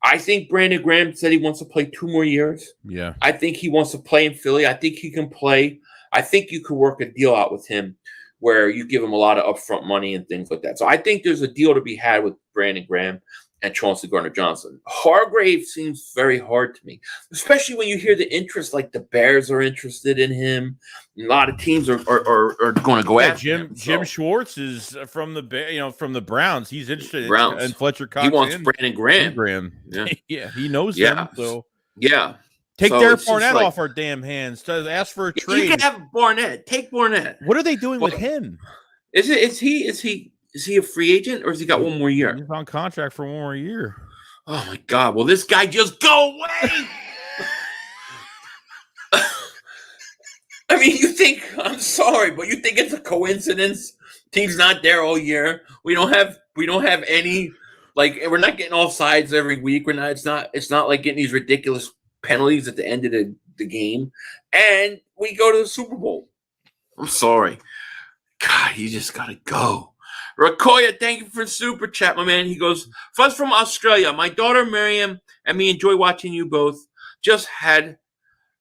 I think Brandon Graham said he wants to play 2 more years. Yeah. I think he wants to play in Philly. I think he can play. I think you could work a deal out with him where you give him a lot of upfront money and things like that. So I think there's a deal to be had with Brandon Graham and Chauncey Gardner-Johnson. Hargrave seems very hard to me, especially when you hear the interest, like the Bears are interested in him. A lot of teams are going to go after him. Jim Schwartz is from the Browns. He's interested in Fletcher Cox. He wants Brandon Graham. Yeah, yeah, he knows him. So yeah, take Derek Barnett off our damn hands. Ask for a trade. You can have Barnett. Take Barnett. What are they doing with him? Is he a free agent or has he got one more year? He's on contract for one more year. Oh my God! Will this guy just go away? I mean, you think, I'm sorry, but you think it's a coincidence? Team's not there all year. We don't have any, like, we're not getting offsides every week. It's not like getting these ridiculous penalties at the end of the game. And we go to the Super Bowl. I'm sorry. God, you just gotta go. Rakoya, thank you for the super chat, my man. He goes, first from Australia. My daughter Miriam and me enjoy watching you both. Just had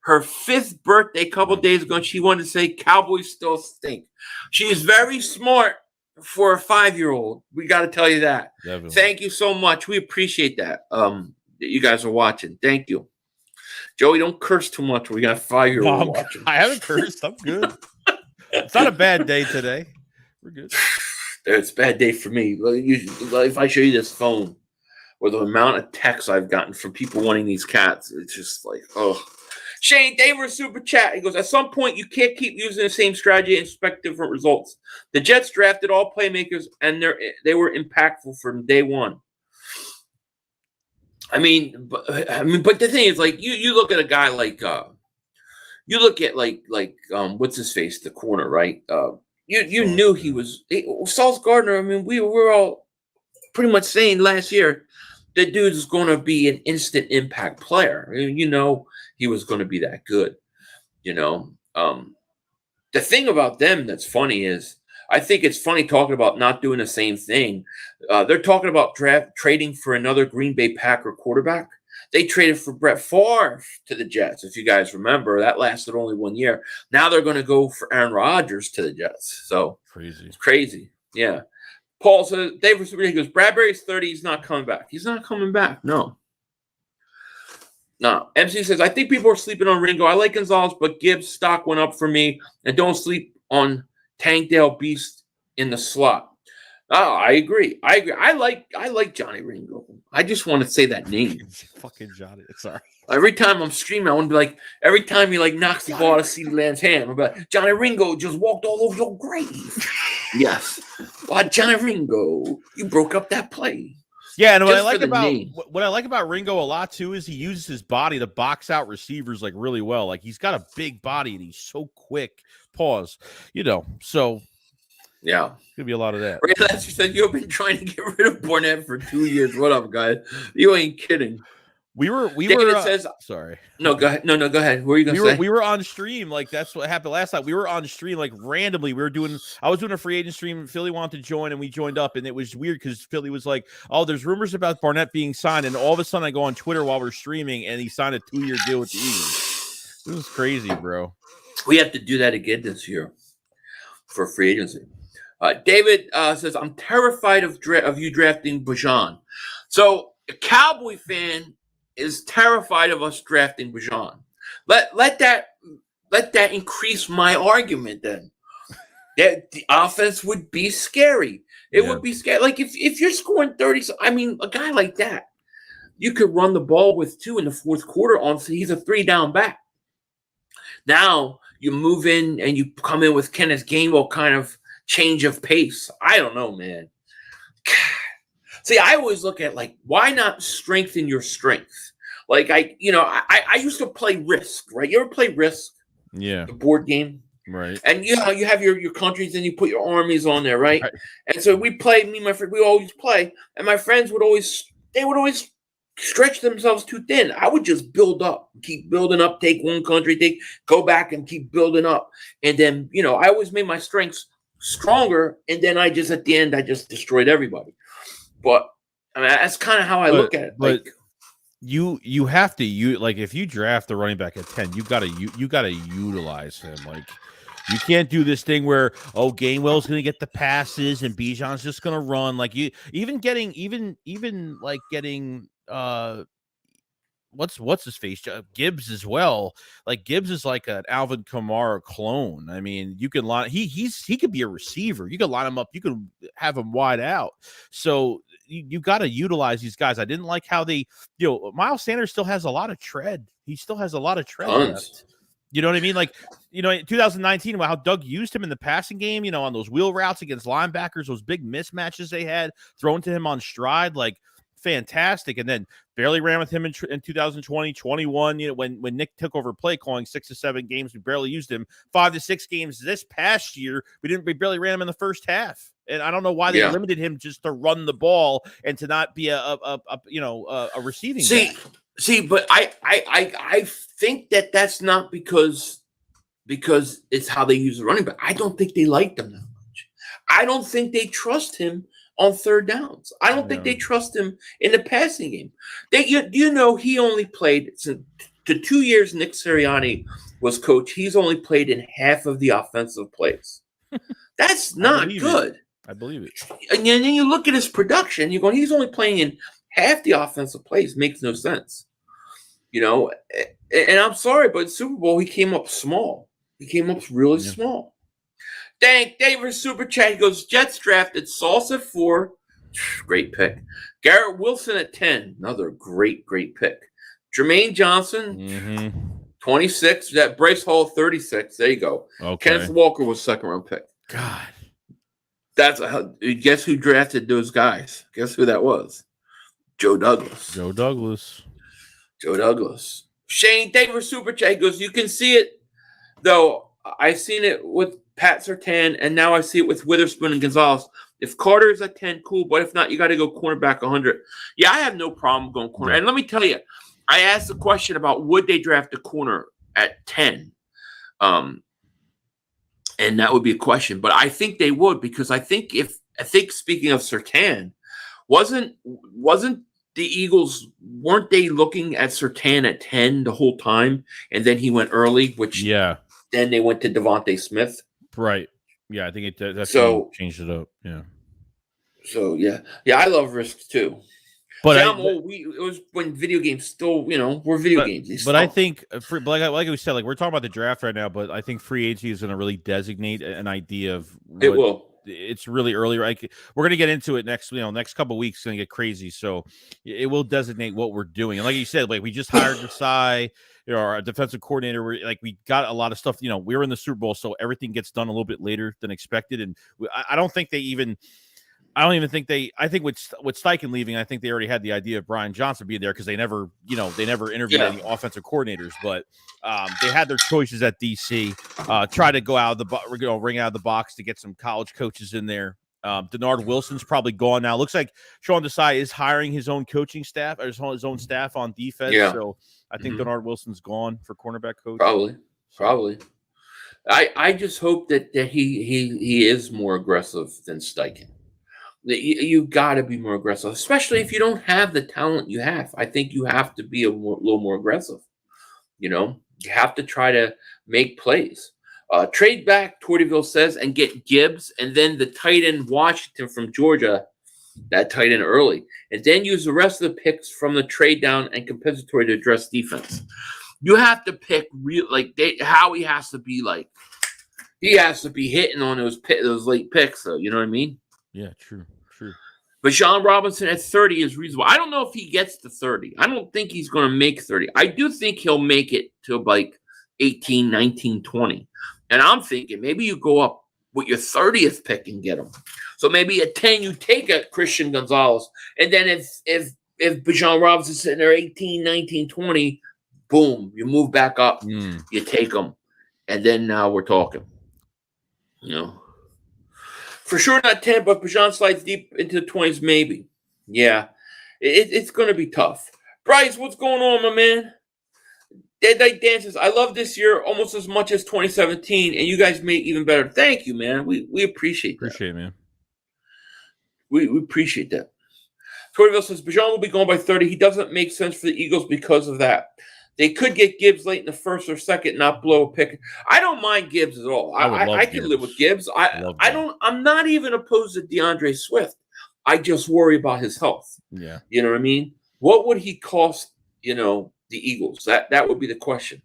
her 5th birthday a couple days ago, and she wanted to say Cowboys still stink. She is very smart for a 5-year-old. We got to tell you that. Definitely. Thank you so much. We appreciate that. That you guys are watching. Thank you. Joey, don't curse too much. We got a 5-year-old watching. I haven't cursed. I'm good. It's not a bad day today. We're good. It's a bad day for me. If I show you this phone or the amount of texts I've gotten from people wanting these cats, it's just like, oh. Shane, thank you for a super chat. He goes, at some point, you can't keep using the same strategy and expect different results. The Jets drafted all playmakers, and they were impactful from day one. I mean, but the thing is, like, you look at a guy like, you look at what's his face, the corner, right? You knew he was Sauce Gardner. I mean, we were all pretty much saying last year that dude is going to be an instant impact player. You know, he was going to be that good. You know, the thing about them that's funny is I think it's funny talking about not doing the same thing. They're talking about trading for another Green Bay Packer quarterback. They traded for Brett Favre to the Jets. If you guys remember, that lasted only 1 year. Now they're going to go for Aaron Rodgers to the Jets. So crazy. It's crazy. Yeah. Paul says, David, he goes, Bradbury's 30. He's not coming back. He's not coming back. No. MC says, I think people are sleeping on Ringo. I like Gonzalez, but Gibbs' stock went up for me. And don't sleep on Tankdale Beast in the slot. Oh, I agree. I like Johnny Ringo. I just want to say that name. Fucking Johnny. Sorry. Every time I'm streaming, I want to be like, every time he knocks the ball out of CeeDee Lamb's hand, I'm like, Johnny Ringo just walked all over your grave. Yes. But Johnny Ringo, you broke up that play. Yeah, and what I like about Ringo a lot too is he uses his body to box out receivers really well. Like he's got a big body and he's so quick. Pause. So yeah, could be a lot of that. Ray Lester said you've been trying to get rid of Barnett for 2 years. What up, guys? You ain't kidding. We were. Says, sorry. No, go ahead. No, go ahead. What were you gonna say? We were on stream. That's what happened last night. We were on stream randomly. I was doing a free agent stream. Philly wanted to join, and we joined up. And it was weird because Philly was like, "Oh, there's rumors about Barnett being signed." And all of a sudden, I go on Twitter while we're streaming, and he signed a 2-year deal with the Eagles. It was crazy, bro. We have to do that again this year for free agency. David says, "I'm terrified of you drafting Bijan." So a Cowboy fan is terrified of us drafting Bijan. Let that increase my argument then. That the offense would be scary. It would be scary. Like if you're scoring 30, I mean, a guy like that, you could run the ball with 2 in the fourth quarter he's a 3-down back. Now you move in and you come in with Kenneth Gainwell kind of change of pace. I don't know, man. See, I always look at why not strengthen your strength? I used to play Risk, right? You ever play Risk? Yeah. The board game? Right. And you have your countries and you put your armies on there, right? And so we play, me and my friend, we always play. And my friends would always stretch themselves too thin. I would just build up, keep building up, take one country, go back and keep building up. And then, I always made my strengths stronger. And then at the end, I just destroyed everybody. But I mean, that's kind of how I look at it. But you have to if you draft the running back at 10, you gotta utilize him. You can't do this thing where Gainwell's gonna get the passes and Bijan's just gonna run. What's his face? Gibbs as well. Gibbs is like an Alvin Kamara clone. I mean, you can line he could be a receiver. You could line him up. You could have him wide out. So you got to utilize these guys. I didn't like how Miles Sanders still has a lot of tread. He still has a lot of tread left. You know what I mean? Like, in 2019, how Doug used him in the passing game, on those wheel routes against linebackers, those big mismatches they had thrown to him on stride, like fantastic. And then barely ran with him in 2020, 21, when Nick took over play calling 6 to 7 games, we barely used him. 5 to 6 games this past year, we barely ran him in the first half. And I don't know why they limited him just to run the ball and to not be a receiving back. But I think that's not because it's how they use the running back. I don't think they like them that much. I don't think they trust him on third downs. I don't think they trust him in the passing game. He only played the 2 years Nick Sirianni was coach. He's only played in half of the offensive plays. That's not good. I believe it. And then you look at his production. You're going, he's only playing in half the offensive plays. Makes no sense. And I'm sorry, but Super Bowl, he came up small. He came up really small. Thank David Super Chat. He goes, Jets drafted Sauce at 4. Great pick. Garrett Wilson at 10. Another great pick. Jermaine Johnson, 26. That Bryce Hall, 36. There you go. Okay. Kenneth Walker was second-round pick. God. Guess who drafted those guys? Guess who that was? Joe Douglas. Joe Douglas. Shane, thank you for Super Chat. He goes, you can see it, though. I've seen it with Pat Surtain, and now I see it with Witherspoon and Gonzalez. If Carter's at 10, cool. But if not, you got to go cornerback 100. Yeah, I have no problem going corner. And let me tell you, I asked the question about would they draft a corner at 10? And that would be a question. But I think they would, because I think speaking of Surtain, wasn't the Eagles, weren't they looking at Surtain at 10 the whole time? And then he went early, which then they went to Devontae Smith. Right. Yeah, I think that's changed it up. Yeah. So, yeah, I love risks too. But it was when video games still, were video games. But I think, like we said, we're talking about the draft right now, but I think free agency is going to really designate an idea of it will. It's really early. We're going to get into it next couple of weeks. It's going to get crazy. So it will designate what we're doing. And like you said, we just hired Desai, our defensive coordinator. We got a lot of stuff. We were in the Super Bowl, so everything gets done a little bit later than expected. And I don't think they even. I think with Steichen leaving, I think they already had the idea of Brian Johnson being there because they never interviewed any offensive coordinators, but they had their choices at DC. Try to go out of the ring out of the box to get some college coaches in there. Denard Wilson's probably gone now. Looks like Sean Desai is hiring his own coaching staff or his own staff on defense. Yeah. So I think Denard Wilson's gone for cornerback coach. Probably. I just hope that he is more aggressive than Steichen. You got to be more aggressive, especially if you don't have the talent you have. I think you have to be a little more aggressive. You have to try to make plays. Trade back, Tortyville says, and get Gibbs, and then the tight end Washington from Georgia, that tight end early, and then use the rest of the picks from the trade down and compensatory to address defense. You have to pick Howie has to be he has to be hitting on those late picks, though. You know what I mean? Yeah, true. But Sean Robinson at 30 is reasonable. I don't know if he gets to 30. I don't think he's going to make 30. I do think he'll make it to 18, 19, 20. And I'm thinking maybe you go up with your 30th pick and get him. So maybe at 10 you take a Christian Gonzalez. And then if Bijan Robinson's sitting there 18, 19, 20, boom, you move back up. You take him. And then now we're talking. For sure not 10, but Bijan slides deep into the 20s, maybe. Yeah, it's going to be tough. Bryce, what's going on, my man? Dead Night Dances, I love this year almost as much as 2017, and you guys made it even better. Thank you, man. We appreciate that. Appreciate it, man. We appreciate that. Tortyville says, Bijan will be gone by 30. He doesn't make sense for the Eagles because of that. They could get Gibbs late in the first or second, not blow a pick. I don't mind Gibbs at all. I can live with Gibbs. I'm not even opposed to DeAndre Swift. I just worry about his health. Yeah. You know what I mean? What would he cost, the Eagles? That would be the question.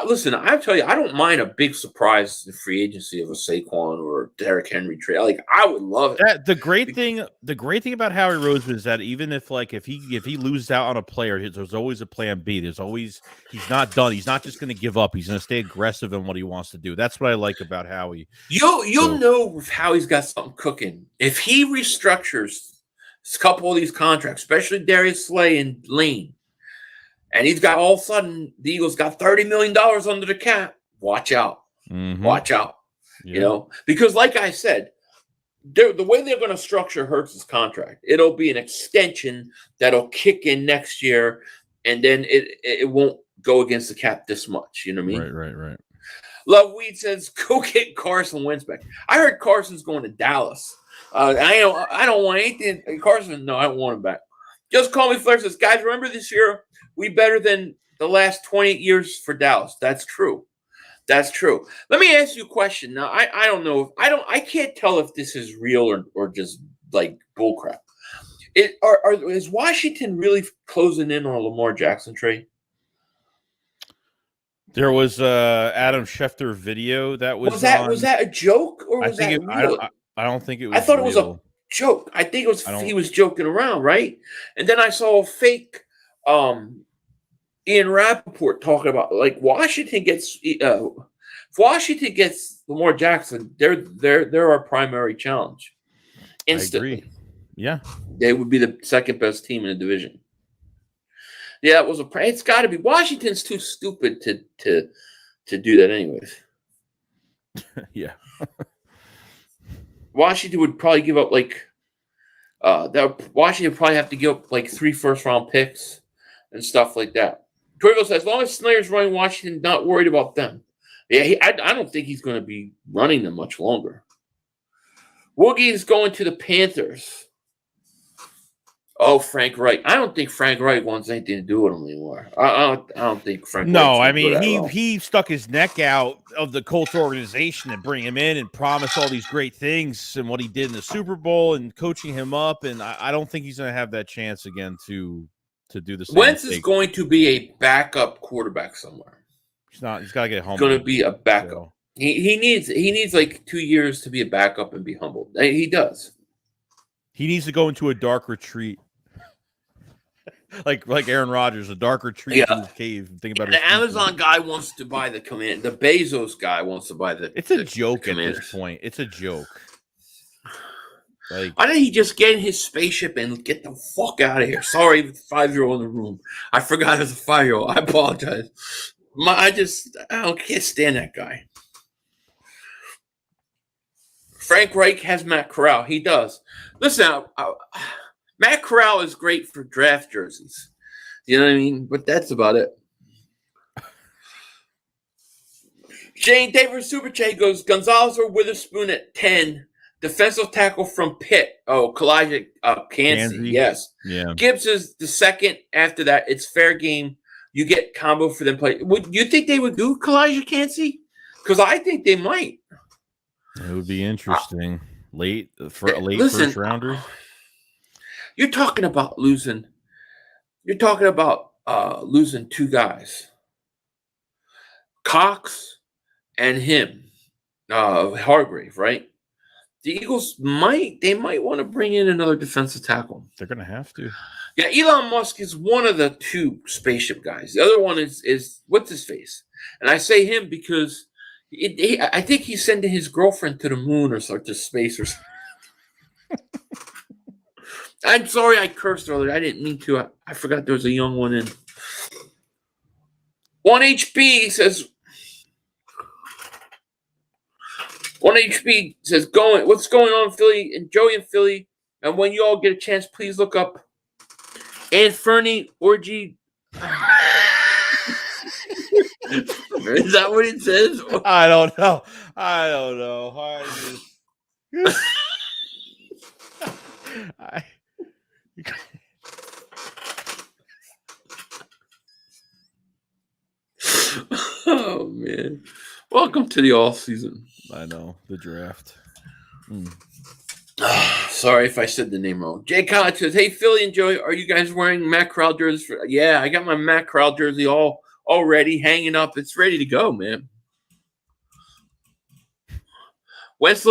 Listen, I tell you, I don't mind a big surprise in free agency of a Saquon or Derrick Henry trade. Like, I would love it. The great thing about Howie Roseman is that even if he loses out on a player, there's always a plan B. He's not done. He's not just going to give up. He's going to stay aggressive in what he wants to do. That's what I like about Howie. You'll know if Howie's got something cooking if he restructures a couple of these contracts, especially Darius Slay and Lane. And he's got all of a sudden, the Eagles got $30 million under the cap. Watch out. Mm-hmm. Watch out. Yeah. Because like I said, the way they're going to structure Hurts' contract, it'll be an extension that'll kick in next year, and then it won't go against the cap this much. You know what I mean? Right. Love Weed says, go get Carson Wentz back. I heard Carson's going to Dallas. I don't want anything. Carson, no, I don't want him back. Just Call Me Flair says, guys, remember this year, we better than the last 28 years for Dallas. That's true. That's true. Let me ask you a question. Now, I don't know. I can't tell if this is real or just like bullcrap. Is Washington really closing in on a Lamar Jackson trade? There was Adam Schefter video that was that a joke or was that real? I don't think it was. I thought real. It was a joke. I think it was he was joking around, right? And then I saw a fake Ian Rappaport talking about like Washington gets if Washington gets Lamar Jackson, they're our primary challenge. Instantly. I agree. Yeah. They would be the second best team in the division. Yeah, it's gotta be. Washington's too stupid to do that anyways. Yeah. Washington would probably give up Washington would probably have to give up like 3 first-round picks and stuff like that. Twiggle says, as long as Snyder's running Washington, not worried about them. Yeah, I don't think he's going to be running them much longer. Woogie is going to the Panthers. Oh, Frank Reich. I don't think Frank Reich wants anything to do with him anymore. I don't think Frank. No, I mean he stuck his neck out of the Colts organization and bring him in and promise all these great things and what he did in the Super Bowl and coaching him up, and I don't think he's going to have that chance again to do the same. Wentz is going to be a backup quarterback somewhere. He's not. He's got to get humbled. He's going to be a backup. So. He needs like 2 years to be a backup and be humbled. He does. He needs to go into a dark retreat. like Aaron Rodgers, a dark retreat in his cave. Think about the Amazon guy wants to buy the command. The Bezos guy wants to buy the. It's a joke at this point. It's a joke. Why didn't he just get in his spaceship and get the fuck out of here? Sorry, 5-year-old in the room. I forgot as a 5-year-old. I apologize. I can't stand that guy. Frank Reich has Matt Corral. He does. Listen, Matt Corral is great for draft jerseys. You know what I mean? But that's about it. Shane Davis Super Chat goes, Gonzalez or Witherspoon at 10. Defensive tackle from Pitt. Oh, Kalijah Kancey. Yes. Yeah. Gibbs is the second after that. It's fair game. You get combo for them play. Would you think they would do Kalijah Kancey? Because I think they might. It would be interesting. Late first rounder. You're talking about losing. You're talking about losing 2 guys. Cox and him. Hargrave, right? The Eagles might want to bring in another defensive tackle. They're going to have to. Yeah, Elon Musk is one of the 2 spaceship guys. The other one is what's his face? And I say him because I think he's sending his girlfriend to the moon or something, to space or something. I'm sorry I cursed earlier. I didn't mean to. I forgot there was a young one in. 1HB says, what's going on in Philly and Joey in Philly? And when you all get a chance, please look up Fernie Orgy. Is that what it says? I don't know. Oh man! Welcome to the off season. I know the draft. Sorry if I said the name wrong. Jay College says, "Hey Philly and Joey, are you guys wearing Matt Corral jerseys?" Yeah, I got my Matt Corral jersey all already hanging up. It's ready to go, man. Wentz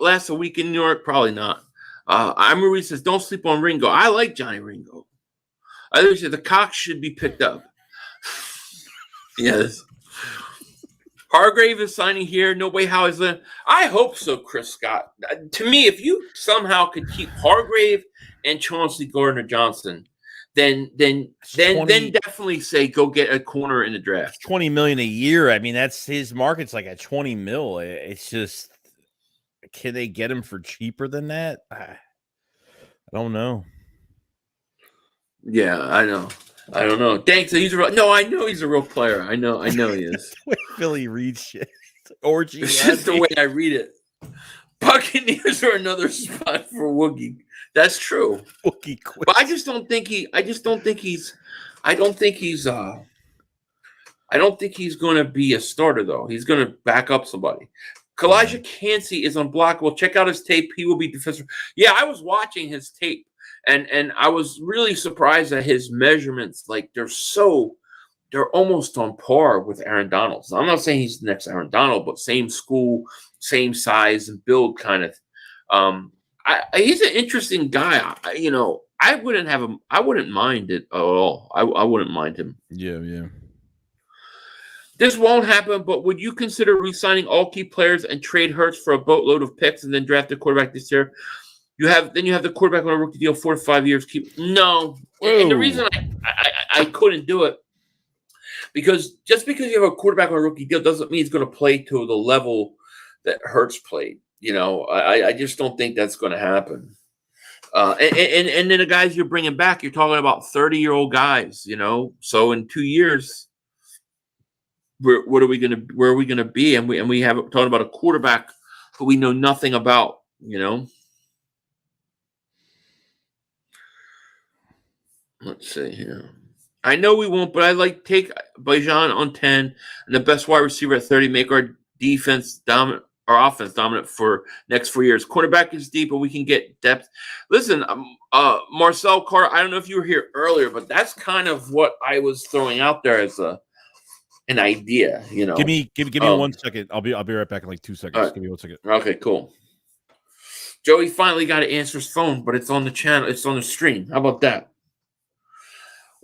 last a week in New York? Probably not. Marie says, don't sleep on Ringo. I like Johnny Ringo. Others say the Cox should be picked up. Yes. Hargrave is signing here. No way how is that? I hope so, Chris Scott. To me, if you somehow could keep Hargrave and Chauncey Gardner-Johnson, then definitely say go get a corner in the draft. $20 million a year. I mean, that's his market's like at $20 million. It's just, can they get him for cheaper than that? I don't know. Yeah, I know. I don't know. Thanks. I know he's a real player. I know he is. The way Philly reads shit. Orgy. It's just the way I read it. Buccaneers are another spot for Woogie. That's true. Woogie quit. But I don't think he's going to be a starter though. He's going to back up somebody. Kalijah Cansey is unblockable. Check out his tape. He will be defensive. Yeah, I was watching his tape. And I was really surprised at his measurements. Like they're almost on par with Aaron Donald. So I'm not saying he's the next Aaron Donald, but same school, same size and build kind of. He's an interesting guy. I wouldn't have him. I wouldn't mind it at all. I wouldn't mind him. Yeah. This won't happen, but would you consider re-signing all key players and trade Hurts for a boatload of picks and then draft a quarterback this year? You have the quarterback on a rookie deal 4 to 5 years. No, and the reason I couldn't do it because just because you have a quarterback on a rookie deal doesn't mean he's going to play to the level that Hurts played. I just don't think that's going to happen. And then the guys you're bringing back, you're talking about 30-year-old guys. So in 2 years, where are we going to be? And we have talking about a quarterback who we know nothing about. Let's see here. I know we won't, but I like take Bijan on 10 and the best wide receiver at 30. Make our defense dominant, our offense dominant for next 4 years. Quarterback is deep, but we can get depth. Listen, Marcel Carter. I don't know if you were here earlier, but that's kind of what I was throwing out there as an idea. Give me 1 second. I'll be right back in like 2 seconds. Right. Give me 1 second. Okay, cool. Joey finally got to answer his phone, but it's on the channel. It's on the stream. How about that?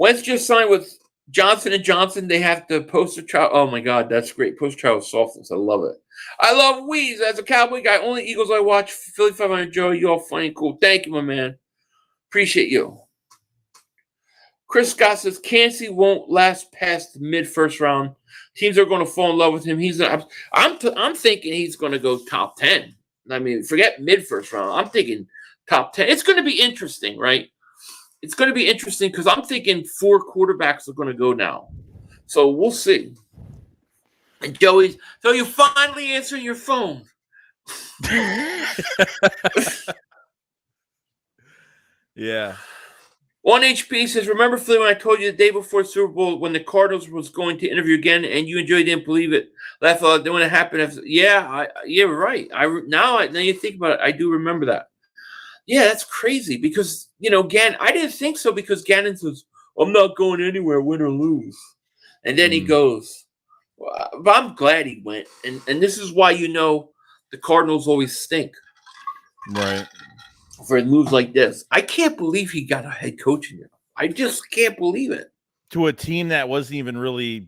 Wentz just signed with Johnson & Johnson. They have the poster child. Oh, my God. That's great. Poster child of softness. I love it. I love Weeze. As a Cowboy guy, only Eagles I watch. Philly 500 Joey. You all funny and cool. Thank you, my man. Appreciate you. Chris Scott says, Cansey won't last past the mid-first round. Teams are going to fall in love with him. I'm thinking he's going to go top 10. I mean, forget mid-first round. I'm thinking top 10. It's going to be interesting, right? It's going to be interesting because I'm thinking 4 quarterbacks are going to go now. So we'll see. And Joey, so you finally answer your phone. Yeah. 1HP says, remember, Philly, when I told you the day before Super Bowl when the Cardinals was going to interview again and you and Joey didn't believe it? Laugh out when it happened. Yeah, right. Now you think about it, I do remember that. Yeah, that's crazy because, Gannon, I didn't think so because Gannon says, I'm not going anywhere, win or lose. And then he goes. Well, but I'm glad he went. And this is why the Cardinals always stink. Right. For moves like this. I can't believe he got a head coaching job. I just can't believe it. To a team that wasn't even really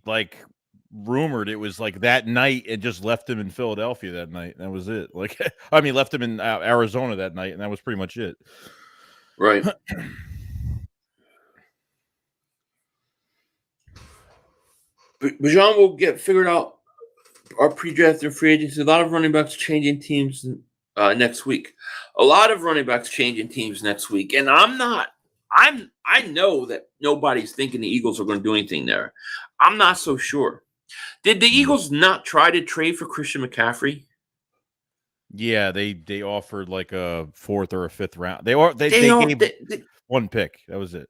rumored. It was like that night and just left him in Philadelphia that night. That was it. Left him in Arizona that night, and that was pretty much it. Right. Bijan will get figured out our pre-draft and free agency. A lot of running backs changing teams next week. A lot of running backs changing teams next week. And I know that nobody's thinking the Eagles are going to do anything there. I'm not so sure. Did the Eagles not try to trade for Christian McCaffrey? Yeah, they offered like a 4th or a 5th round. They gave 1 pick. That was it.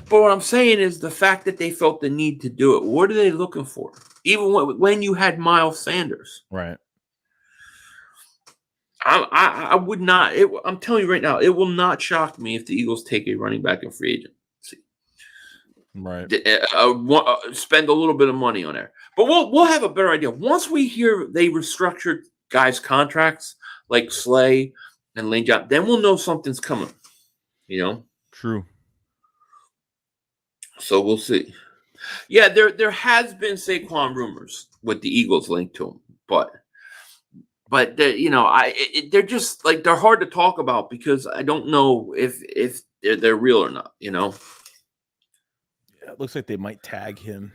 But what I'm saying is the fact that they felt the need to do it. What are they looking for? Even when you had Miles Sanders, right? I would not. I'm telling you right now, it will not shock me if the Eagles take a running back in free agency. Right. Spend a little bit of money on there. But we'll have a better idea once we hear they restructured guys' contracts like Slay and Lane Johnson. Then we'll know something's coming. True. So we'll see. Yeah, there has been Saquon rumors with the Eagles linked to him, but they're just like they're hard to talk about because I don't know if they're real or not. Yeah, it looks like they might tag him.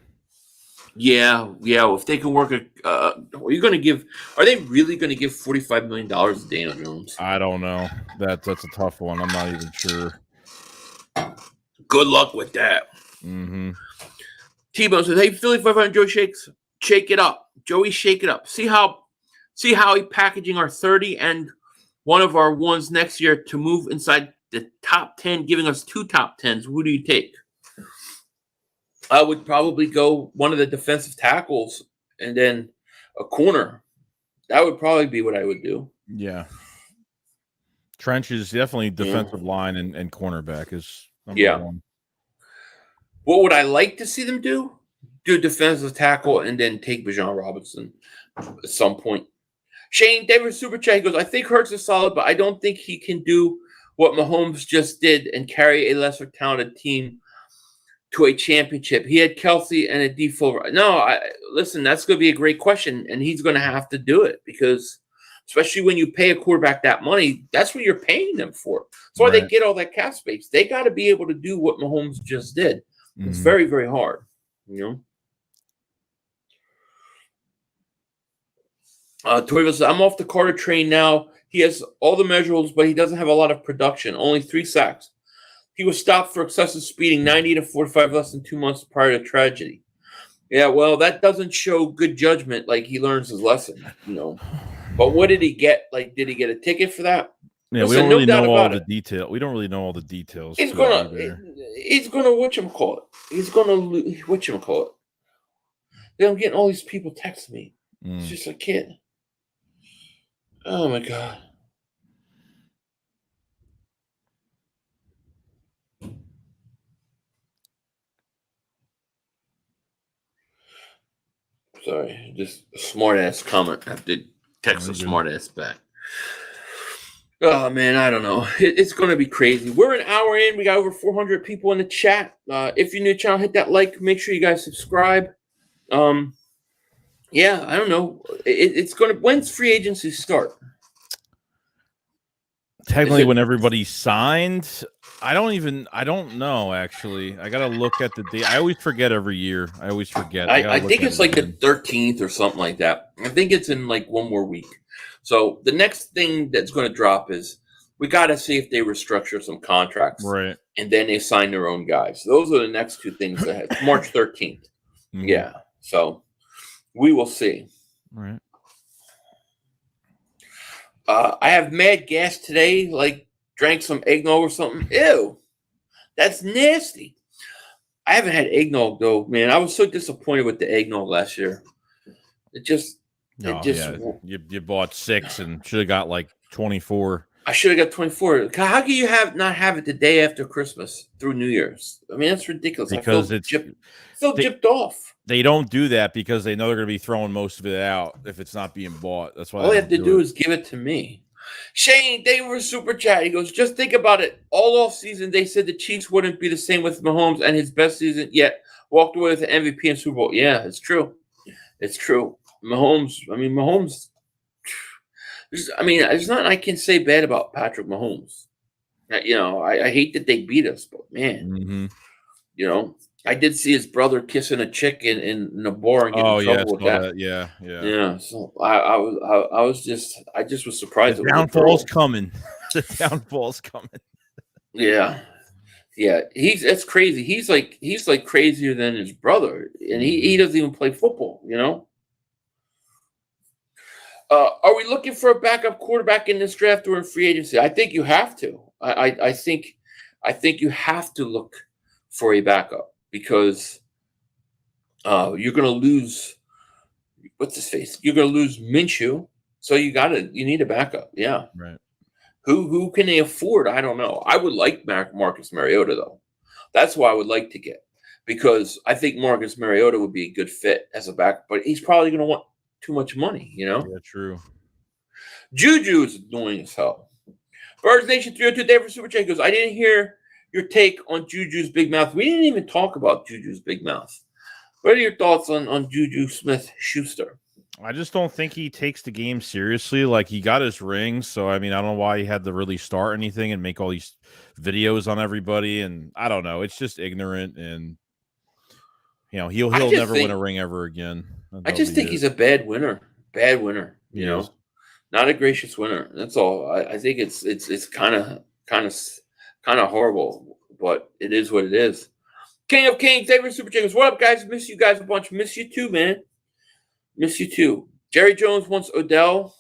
Yeah. If they can work are you going to give? Are they really going to give $45 million to Daniel Jones? I don't know. That's a tough one. I'm not even sure. Good luck with that. Mm-hmm. T-Bone says, "Hey, Philly 500 Joey Shakes, shake it up. Joey, shake it up. See how he packaging our 30 and one of our ones next year to move inside the top 10, giving us 2 top 10s. Who do you take?" I would probably go one of the defensive tackles and then a corner. That would probably be what I would do. Yeah. Trench is definitely defensive line and cornerback is number one. What would I like to see them do? Do defensive tackle and then take Bijan Robinson at some point. Shane Davis Super Chat, he goes, "I think Hurts is solid, but I don't think he can do what Mahomes just did and carry a lesser talented team to a championship. He had Kelsey and a D full. No, listen, that's going to be a great question, and he's going to have to do it because, especially when you pay a quarterback that money, that's what you're paying them for. That's why they get all that cap space. They got to be able to do what Mahomes just did. It's very, very hard, Toivo says, "I'm off the Carter train now. He has all the measurables, but he doesn't have a lot of production. Only 3 sacks. He was stopped for excessive speeding 90 to 45 less than 2 months prior to tragedy." Yeah, well, that doesn't show good judgment. Like he learns his lesson, But what did he get? Like, did he get a ticket for that? Yeah, we don't really know all the details. We don't really know all the details. He's gonna whatchamacallit. He's gonna whatchamacallit. Then I'm getting all these people texting me. It's just a kid. Oh my God. Sorry, just a smart ass comment. I have to text a smart ass back. Oh man, I don't know. It's going to be crazy. We're an hour in. We got over 400 people in the chat. If you're new to the channel, hit that like. Make sure you guys subscribe. Yeah, I don't know. It's going to. When's free agency start? Technically, when everybody's signed, I don't know. Actually, I gotta look at the date. I always forget every year. I forget. I think it's like the 13th or something like that. I think it's in like one more week. So the next thing that's going to drop is we got to see if they restructure some contracts, right? And then they sign their own guys. Those are the next 2 things that have March 13th. Yeah. So we will see. Right. I have mad gas today, like drank some eggnog or something. Ew, that's nasty. I haven't had eggnog though, man. I was so disappointed with the eggnog last year. You bought 6 and should have got like 24. I should have got 24. How can you not have it the day after Christmas through New Year's? I mean, that's ridiculous. Because it's gypped off. They don't do that because they know they're going to be throwing most of it out if it's not being bought. That's why all they have to do is give it to me. Shane, they were super chat. He goes, "Just think about it. All off season, they said the Chiefs wouldn't be the same with Mahomes and his best season yet. Walked away with an MVP and Super Bowl." Yeah, it's true. It's true. Mahomes. There's nothing I can say bad about Patrick Mahomes. I hate that they beat us, but man, I did see his brother kissing a chick in a bar and getting in trouble with that. Yeah. So I just was surprised. The downfall's coming. The downfall's coming. Yeah. It's crazy. He's like crazier than his brother, and he doesn't even play football. Are we looking for a backup quarterback in this draft or in free agency? I think you have to. I think you have to look for a backup because you're going to lose. What's his face? You're going to lose Minshew, so you need a backup. Yeah, right. Who can they afford? I don't know. I would like Marcus Mariota though. That's who I would like to get because I think Marcus Mariota would be a good fit as a back, but he's probably going to want too much money, you know? Yeah, true. Juju is annoying as hell. Birds Nation 302 David Super Chat goes, I didn't hear your take on Juju's big mouth. We didn't even talk about Juju's big mouth. What are your thoughts on Juju Smith-Schuster? I just don't think he takes the game seriously. Like, he got his ring, so I mean, I don't know why he had to really start anything and make all these videos on everybody. And I don't know, it's just ignorant, and you know, he'll never win a ring ever again. I just think he's a bad winner. Bad winner. You know, not a gracious winner. That's all. I think it's kind of horrible, but it is what it is. King of Kings, David Super Chickens. What up, guys? Miss you guys a bunch. Miss you too, man. Miss you too. Jerry Jones wants Odell.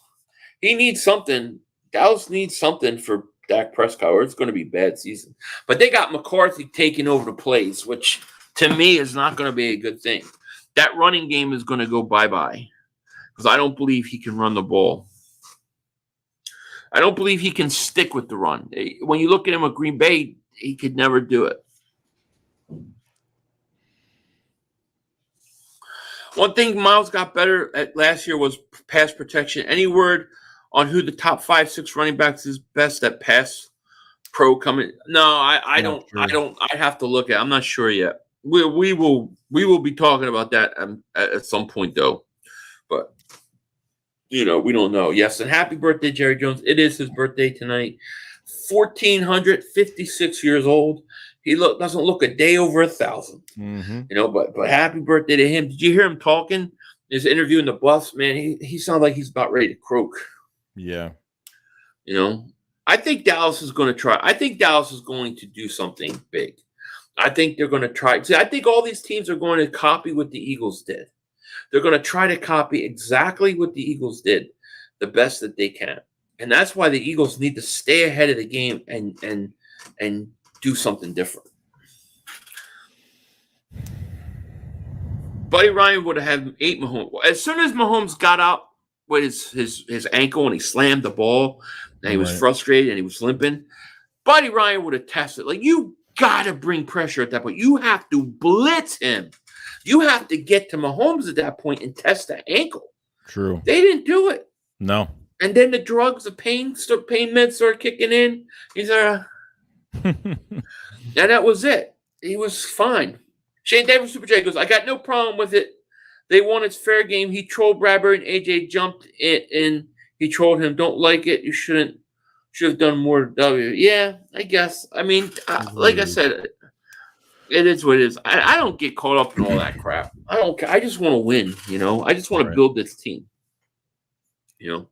He needs something. Dallas needs something for Dak Prescott, or it's going to be a bad season. But they got McCarthy taking over the plays, which to me is not going to be a good thing. That running game is going to go bye-bye because I don't believe he can run the ball. I don't believe he can stick with the run. When you look at him with Green Bay, he could never do it. One thing Miles got better at last year was pass protection. Any word on who the top 5-6 running backs is best at pass pro coming? No, I don't. I have to look at. I'm not sure yet. We will be talking about that at some point though, but you know, we don't know. Yes, and happy birthday, Jerry Jones. It is his birthday tonight. 1,456 years old. He doesn't look a day over 1,000. Mm-hmm. You know, but happy birthday to him. Did you hear him talking? His interview in the Buffs, man. He sounded like he's about ready to croak. Yeah. You know, I think Dallas is going to try. I think Dallas is going to do something big. I think they're going to try. See, I think all these teams are going to copy what the Eagles did. They're going to try to copy exactly what the Eagles did, the best that they can. And that's why the Eagles need to stay ahead of the game and do something different. Buddy Ryan would have ate Mahomes. As soon as Mahomes got up with his ankle and he slammed the ball and he was frustrated and he was limping, Buddy Ryan would have tested. Like, you got to bring pressure at that point. You have to blitz him. You have to get to Mahomes at that point and test that ankle. True. They didn't do it. No. And then the drugs, the pain meds started kicking in. He's and that was it. He was fine. Shane Davis Super J goes, I got no problem with it. They won. It's fair game. He trolled Bradbury and AJ jumped in. He trolled him. Don't like it. You should have done more W. Yeah, I guess. I mean, like I said, it is what it is. I don't get caught up in all that crap. I don't care. I just want to win, you know. I just want to build this team. You know.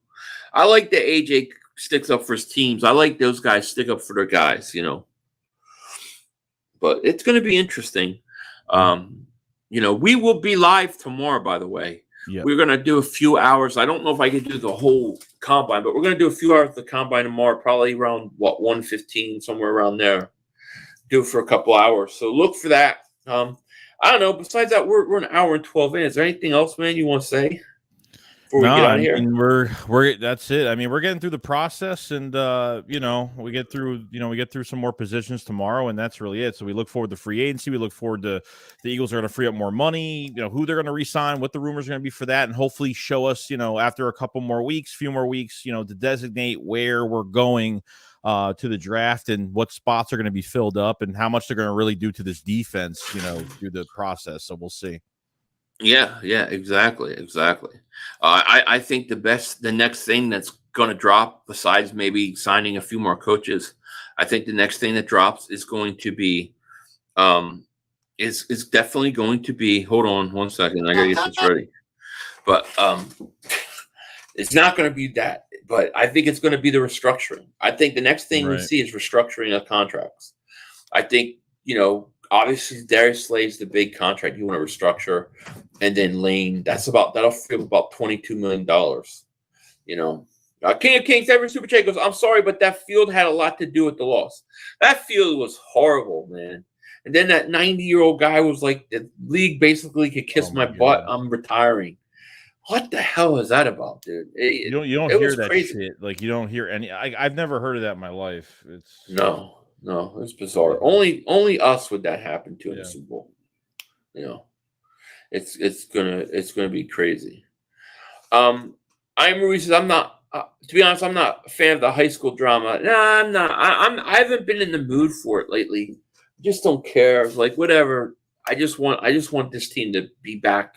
I like that AJ sticks up for his teams. I like those guys stick up for their guys, you know. But it's going to be interesting. You know, we will be live tomorrow, by the way. Yep. We're going to do a few hours. I don't know if I can do the whole combine, but we're going to do a few hours of the combine tomorrow, probably around, 1:15, somewhere around there. Do it for a couple hours. So look for that. I don't know. Besides that, we're an hour and 12 minutes. Is there anything else, man, you want to say? We get out of here? I mean, we're that's it. I mean, we're getting through the process, and you know, we get through some more positions tomorrow, and that's really it. So we look forward to free agency. We look forward to the Eagles are going to free up more money. You know, who they're going to re-sign, what the rumors are going to be for that, and hopefully show us, you know, after a few more weeks, you know, to designate where we're going to the draft and what spots are going to be filled up and how much they're going to really do to this defense, you know, through the process. So we'll see. Yeah, exactly. I think the next thing that's going to drop, besides maybe signing a few more coaches, I think the next thing that drops is going to be, is definitely going to be. Hold on 1 second, I gotta get this ready. But it's not going to be that. But I think it's going to be the restructuring. I think the next thing we see is restructuring of contracts. I think, you know. Obviously, Darius Slay's the big contract you want to restructure, and then Lane. That'll free up about $22 million. You know, King of Kings, every Super Chat goes, I'm sorry, but that field had a lot to do with the loss. That field was horrible, man. And then that 90-year-old guy was like, the league basically could kiss my butt. I'm retiring. What the hell is that about, dude? You don't hear that crazy shit. Like, you don't hear any. I've never heard of that in my life. No, it's bizarre. Only us would that happen to in the Super Bowl. You know, it's gonna be crazy. Marie says, I'm not. To be honest, I'm not a fan of the high school drama. No, I'm not. I haven't been in the mood for it lately. Just don't care. Like whatever. I just want this team to be back.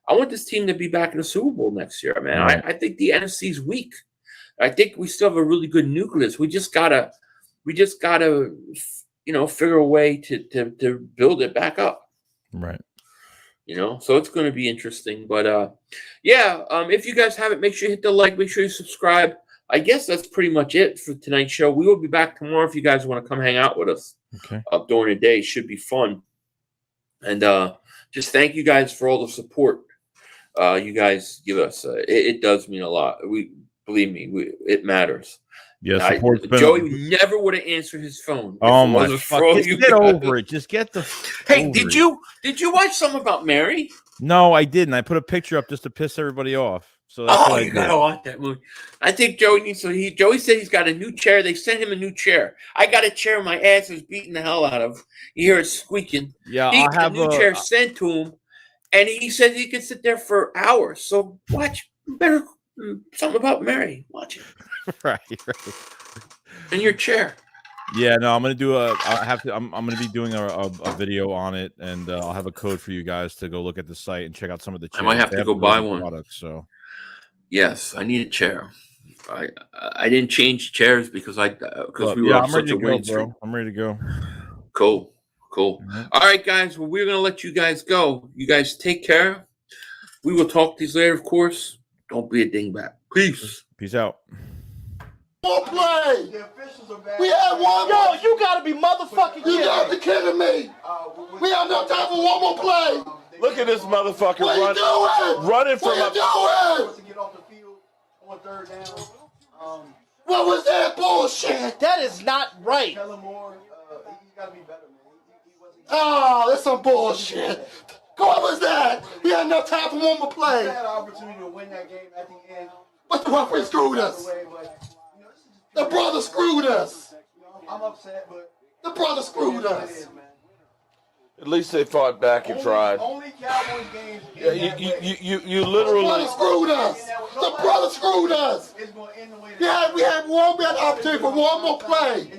I want this team to be back in the Super Bowl next year, man. Right. I think the NFC's weak. I think we still have a really good nucleus. We just gotta, figure a way to build it back up. Right. So it's going to be interesting. But if you guys haven't, make sure you hit the like, make sure you subscribe. I guess that's pretty much it for tonight's show. We will be back tomorrow if you guys want to come hang out with us. Okay. During the day. Should be fun. And just thank you guys for all the support you guys give us. It does mean a lot. Believe me, it matters. Yeah, Joey never would have answered his phone. Oh my fuck! Just get over it. Just get the. Hey, did you watch something about Mary? No, I didn't. I put a picture up just to piss everybody off. So that's what I you gotta watch that movie. I think Joey needs to. Joey said he's got a new chair. They sent him a new chair. I got a chair my ass is beating the hell out of. You hear it squeaking. Yeah, I'll have a new chair sent to him, and he said he could sit there for hours. So watch better something about Mary. Watch it. Right. In your chair. Yeah, no, I'm gonna do I'm gonna be doing a video on it, and I'll have a code for you guys to go look at the site and check out some of the chairs. I might have to go buy one. Products, so yes, I need a chair. I didn't change chairs because we were on such a win streak. I'm ready to go. Cool. Mm-hmm. All right, guys. Well, we're gonna let you guys go. You guys take care. We will talk to you later, of course. Don't be a dingbat. Peace out. More play. We had one. Yo, you gotta be motherfucking kidding me. You gotta be kidding me. We have no time for one more play. Look at this motherfucker running from up. To get off the field on third down. What was that bullshit? That is not right. Tell him more. He's gotta be better, man. Oh, that's some bullshit. What was that? We had enough time for one more play. We had an opportunity to win that game at the end. But the referee screwed us. The brother screwed us. I'm upset, but the brother screwed us. At least they fought back and tried. Only Cowboys games. Yeah, you literally. The brother screwed us. The brother screwed us. We had an opportunity for one more play.